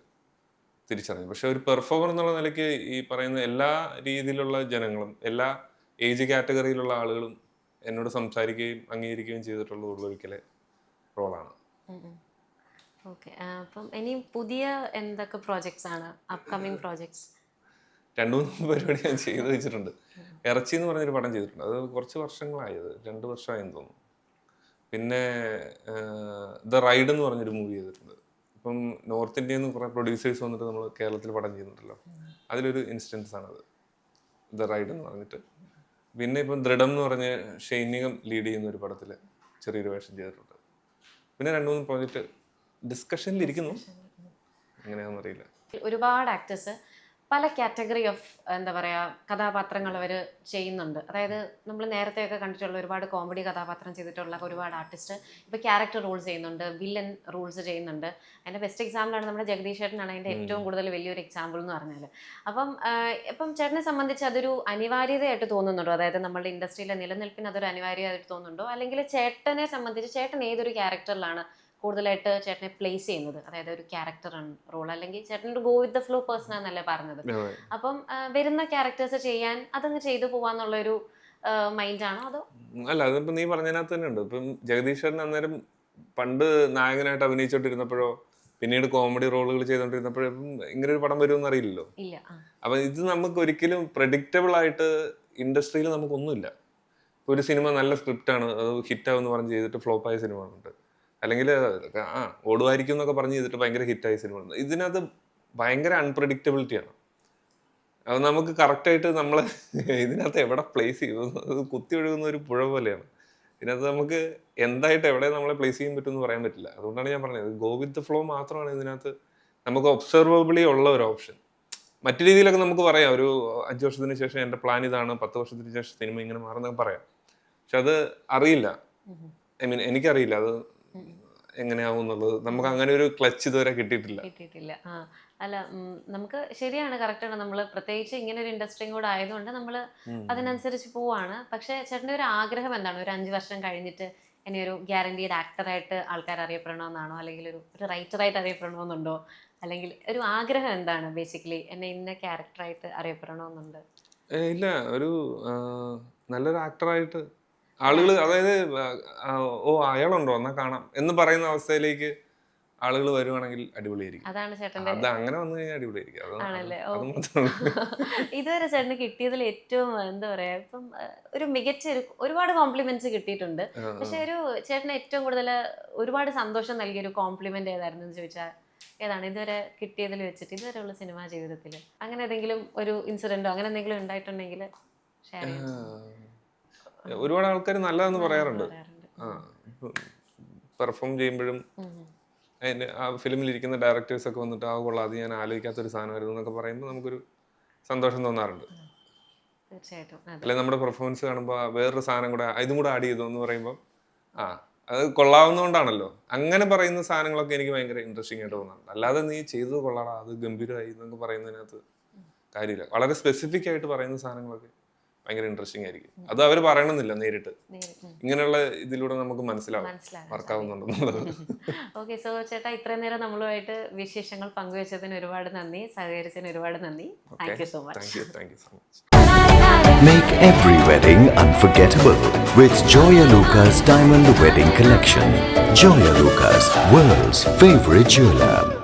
തിരിച്ചറിഞ്ഞു. പക്ഷെ ഒരു പെർഫോമർ എന്നുള്ള നിലയ്ക്ക് ഈ പറയുന്ന എല്ലാ രീതിയിലുള്ള ജനങ്ങളും എല്ലാ ഏജ് കാറ്റഗറിയിലുള്ള ആളുകളും എന്നോട് സംസാരിക്കുകയും അംഗീകരിക്കുകയും ചെയ്തിട്ടുള്ള ഉള്ളൊഴുക്കിലെ റോളാണ്. ഓക്കെ. അപ്പം ഇനി പുതിയ എന്തൊക്കെ പ്രോജക്ട്സ് ആണ് അപ്കമിങ് പ്രോജക്ട്സ്? 2-3 പരിപാടി ഞാൻ ചെയ്ത് വെച്ചിട്ടുണ്ട്. ഇറച്ചി എന്ന് പറഞ്ഞൊരു പടം ചെയ്തിട്ടുണ്ട്. അത് കുറച്ച് വർഷങ്ങളായത്, 2 വർഷമായെന്ന് തോന്നുന്നു. പിന്നെ ദ റൈഡ് എന്ന് പറഞ്ഞൊരു മൂവി ചെയ്തിട്ടുണ്ട്. ഇപ്പം നോർത്ത് ഇന്ത്യയിൽ നിന്ന് കുറേ പ്രൊഡ്യൂസേഴ്സ് വന്നിട്ട് നമ്മൾ കേരളത്തിൽ പടം ചെയ്യുന്നുണ്ടല്ലോ, അതിലൊരു ഇൻസ്റ്റൻസ് ആണത്, ദ റൈഡ് എന്ന് പറഞ്ഞിട്ട്. പിന്നെ ഇപ്പം ദൃഢം എന്ന് പറഞ്ഞ് ഷൈനികം ലീഡ് ചെയ്യുന്ന ഒരു പടത്തിൽ ചെറിയൊരു വേഷം ചെയ്തിട്ടുണ്ട്. പിന്നെ 2-3 പ്രോജക്റ്റ് ഡിസ്കഷനിലിരിക്കുന്നു, എങ്ങനെയാണെന്ന് അറിയില്ല. ഒരുപാട് ആക്ടേഴ്സ് പല കാറ്റഗറി ഓഫ് എന്താ പറയുക കഥാപാത്രങ്ങൾ അവർ ചെയ്യുന്നുണ്ട്. അതായത് നമ്മൾ നേരത്തെയൊക്കെ കണ്ടിട്ടുള്ള ഒരുപാട് കോമഡി കഥാപാത്രം ചെയ്തിട്ടുള്ള ഒരുപാട് ആർട്ടിസ്റ്റ് ഇപ്പോൾ ക്യാരക്ടർ റോൾസ് ചെയ്യുന്നുണ്ട്, വില്ലൻ റോൾസ് ചെയ്യുന്നുണ്ട്. അതിൻ്റെ ബെസ്റ്റ് എക്സാമ്പിളാണ് നമ്മുടെ ജഗദീഷ് ചേട്ടനാണ് അതിൻ്റെ ഏറ്റവും കൂടുതൽ വലിയൊരു എക്സാമ്പിൾ എന്ന് പറഞ്ഞാൽ. അപ്പം ചേട്ടനെ സംബന്ധിച്ച് അതൊരു അനിവാര്യതയായിട്ട് തോന്നുന്നുണ്ടോ? അതായത് നമ്മളുടെ ഇൻഡസ്ട്രിയിലെ നിലനിൽപ്പിന് അതൊരു അനിവാര്യമായിട്ട് തോന്നുന്നുണ്ടോ? അല്ലെങ്കിൽ ചേട്ടനെ സംബന്ധിച്ച് ചേട്ടൻ ഏതൊരു ക്യാരക്ടറിലാണ് കൂടുതലായിട്ട് ചേട്ടനെ പ്ലേസ് ചെയ്യുന്നത്, അതായത് ഒരു ക്യാരക്ടർ റോൾ, അല്ലെങ്കിൽ ചേട്ടൻ ഒരു go with the flow person ആണെന്നല്ലേ പറഞ്ഞത്. അപ്പം വരുന്ന ക്യാരക്ടേഴ്സ് ചെയ്യാൻ അതങ്ങ് ചെയ്തു പോവാന്നുള്ളൊരു മൈൻഡാണോ അതോ? അല്ല, അതിപ്പോ നീ പറഞ്ഞതിനകത്ത് തന്നെ ഉണ്ട്. ഇപ്പം ജഗദീശ്വരൻ അന്നേരം പണ്ട് നായകനായിട്ട് അഭിനയിച്ചോണ്ടിരുന്നപ്പോഴോ പിന്നീട് കോമഡി റോളുകൾ ചെയ്തോണ്ടിരുന്നപ്പോഴും ഇങ്ങനെ ഒരു പടം വരുമെന്ന് അറിയില്ലല്ലോ. ഇല്ല. അപ്പൊ ഇത് നമുക്ക് ഒരിക്കലും പ്രഡിക്റ്റബിൾ ആയിട്ട് ഇൻഡസ്ട്രിയിൽ നമുക്കൊന്നുമില്ല. ഒരു സിനിമ നല്ല സ്ക്രിപ്റ്റ് ആണ്, അത് ഹിറ്റാവെന്ന് പറഞ്ഞ് ചെയ്തിട്ട് ഫ്ലോപ്പായ സിനിമകളുണ്ട്, അല്ലെങ്കിൽ ഓടുമായിരിക്കും എന്നൊക്കെ പറഞ്ഞ് ചെയ്തിട്ട് ഭയങ്കര ഹിറ്റായ സിനിമകളുണ്ട്. ഇതിനകത്ത് ഭയങ്കര അൺപ്രഡിക്റ്റബിലിറ്റിയാണ്. അത് നമുക്ക് കറക്റ്റായിട്ട് നമ്മളെ ഇതിനകത്ത് എവിടെ പ്ലേസ് ചെയ്യും, അത് കുത്തി ഒഴുകുന്ന ഒരു പുഴ പോലെയാണ്. ഇതിനകത്ത് നമുക്ക് എന്തായിട്ട് എവിടെ നമ്മളെ പ്ലേസ് ചെയ്യാൻ പറ്റുമെന്ന് പറയാൻ പറ്റില്ല. അതുകൊണ്ടാണ് ഞാൻ പറഞ്ഞത് ഗോ വിത്ത് ദ ഫ്ലോ മാത്രമാണ് ഇതിനകത്ത് നമുക്ക് ഒബ്സർവബിളി ഉള്ള ഒരു ഓപ്ഷൻ. മറ്റു രീതിയിലൊക്കെ നമുക്ക് പറയാം, ഒരു 5 വർഷത്തിന് ശേഷം എൻ്റെ പ്ലാൻ ഇതാണ്, 10 വർഷത്തിന് ശേഷം സിനിമ ഇങ്ങനെ മാറുന്നൊക്കെ പറയാം. പക്ഷെ അത് അറിയില്ല, എനിക്കറിയില്ല അത് എങ്ങനെയാവും എന്നുള്ളത്. നമുക്ക് അങ്ങനെ ഒരു ക്ലച്ച് ഇതുവരെ കിട്ടിയിട്ടില്ല. അല്ല, നമുക്ക് ശരിയാണ്, കറക്റ്റാണ്. നമ്മൾ പ്രത്യേകിച്ച് ഇങ്ങനെ ഒരു ഇൻഡസ്ട്രിയും കൂടെ ആയതുകൊണ്ട് നമ്മൾ അതിനനുസരിച്ച് പോവാണ്. പക്ഷെ ചേട്ടൻ്റെ ഒരു ആഗ്രഹം എന്താണ്? ഒരു 5 വർഷം കഴിഞ്ഞിട്ട് എന്നെ ഒരു ഗ്യാരണ്ടീഡ് ആക്ടറായിട്ട് ആൾക്കാർ അറിയപ്പെടണമെന്നാണോ, അല്ലെങ്കിൽ ഒരു റൈറ്ററായിട്ട് അറിയപ്പെടണമെന്നുണ്ടോ, അല്ലെങ്കിൽ ഒരു ആഗ്രഹം എന്താണ്? ബേസിക്കലി എന്നെ ഇന്ന ക്യാരക്ടറായിട്ട് അറിയപ്പെടണമെന്നുണ്ട്? ഇല്ല, ഒരു നല്ലൊരു ആക്ടറായിട്ട് ആളുകൾ, അതായത് അയാളുണ്ടോ എന്നാ കാണാം എന്ന് പറയുന്ന അവസ്ഥയിലേക്ക് ആളുകൾ വരുവാണെങ്കിൽ അടിപൊളിയായിരിക്കും. അതാണ് ചേട്ടൻ്റെ, അത് അങ്ങനെ വന്നു കഴിഞ്ഞാൽ അടിപൊളിയായിരിക്കും. ആണല്ലേ? ഇതുവരെ ചേട്ടന് കിട്ടിയതിൽ ഏറ്റവും എന്താ പറയാ, ഇപ്പം ഒരു മികച്ച ഒരുപാട് കോംപ്ലിമെന്റ്സ് കിട്ടിയിട്ടുണ്ട്. പക്ഷെ ഒരു ചേട്ടന് ഏറ്റവും കൂടുതൽ ഒരുപാട് സന്തോഷം നൽകിയ ഒരു കോംപ്ലിമെന്റ് ഏതായിരുന്നു എന്ന് ചോദിച്ചാൽ ഏതാണ്? ഇതുവരെ കിട്ടിയതിൽ വെച്ചിട്ട് ഇതുവരെയുള്ള സിനിമാ ജീവിതത്തിൽ അങ്ങനെ ഏതെങ്കിലും ഒരു ഇൻസിഡന്റോ അങ്ങനെ എന്തെങ്കിലും ഉണ്ടായിട്ടുണ്ടെങ്കിൽ ഷെയർ ചെയ്യാം. ഒരുപാട് ആൾക്കാർ നല്ലതെന്ന് പറയാറുണ്ട്. പെർഫോം ചെയ്യുമ്പോഴും അതിന്റെ ആ ഫിലിമിലിരിക്കുന്ന ഡയറക്ടേഴ്സ് ഒക്കെ വന്നിട്ട് കൊള്ളാം, അത് ഞാൻ ആലോചിക്കാത്തൊരു സാധനമായിരുന്നു എന്നൊക്കെ പറയുമ്പോൾ നമുക്കൊരു സന്തോഷം തോന്നാറുണ്ട്. തീർച്ചയായിട്ടും. അല്ലെ, നമ്മുടെ പെർഫോമൻസ് കാണുമ്പോൾ വേറൊരു സാധനം കൂടെ ഇതും കൂടെ ആഡ് ചെയ്തു എന്ന് പറയുമ്പോൾ അത് കൊള്ളാവുന്നതുകൊണ്ടാണല്ലോ. അങ്ങനെ പറയുന്ന സാധനങ്ങളൊക്കെ എനിക്ക് ഭയങ്കര ഇൻട്രസ്റ്റിംഗ് ആയിട്ട് തോന്നാറുണ്ട്. അല്ലാതെ നീ ചെയ്തത് കൊള്ളാടാ, അത് ഗംഭീരമായി എന്നൊക്കെ പറയുന്നതിനകത്ത് കാര്യമില്ല. വളരെ സ്പെസിഫിക് ആയിട്ട് പറയുന്ന സാധനങ്ങളൊക്കെ ഭയങ്കര ഇൻട്രസ്റ്റിംഗ് ആയിരിക്കും. അത് അവർ പറയണമെന്നില്ല നേരിട്ട്, ഇങ്ങനെയുള്ള ഇതിലൂടെ നമുക്ക് മനസ്സിലാവും വർക്കാവുന്നുണ്ടെന്നുള്ളത്. ഓക്കെ, സോ ചേട്ടാ ഇത്രയും നേരം നമ്മളുമായിട്ട് വിശേഷങ്ങൾ പങ്കുവെച്ചതിന് ഒരുപാട് നന്ദി, സഹകരിച്ചതിന് ഒരുപാട് നന്ദി. Thank you so much. Thank you so much. Make every wedding unforgettable with Joya Lucas Diamond Wedding Collection. Joya Lucas, world's favorite jeweler.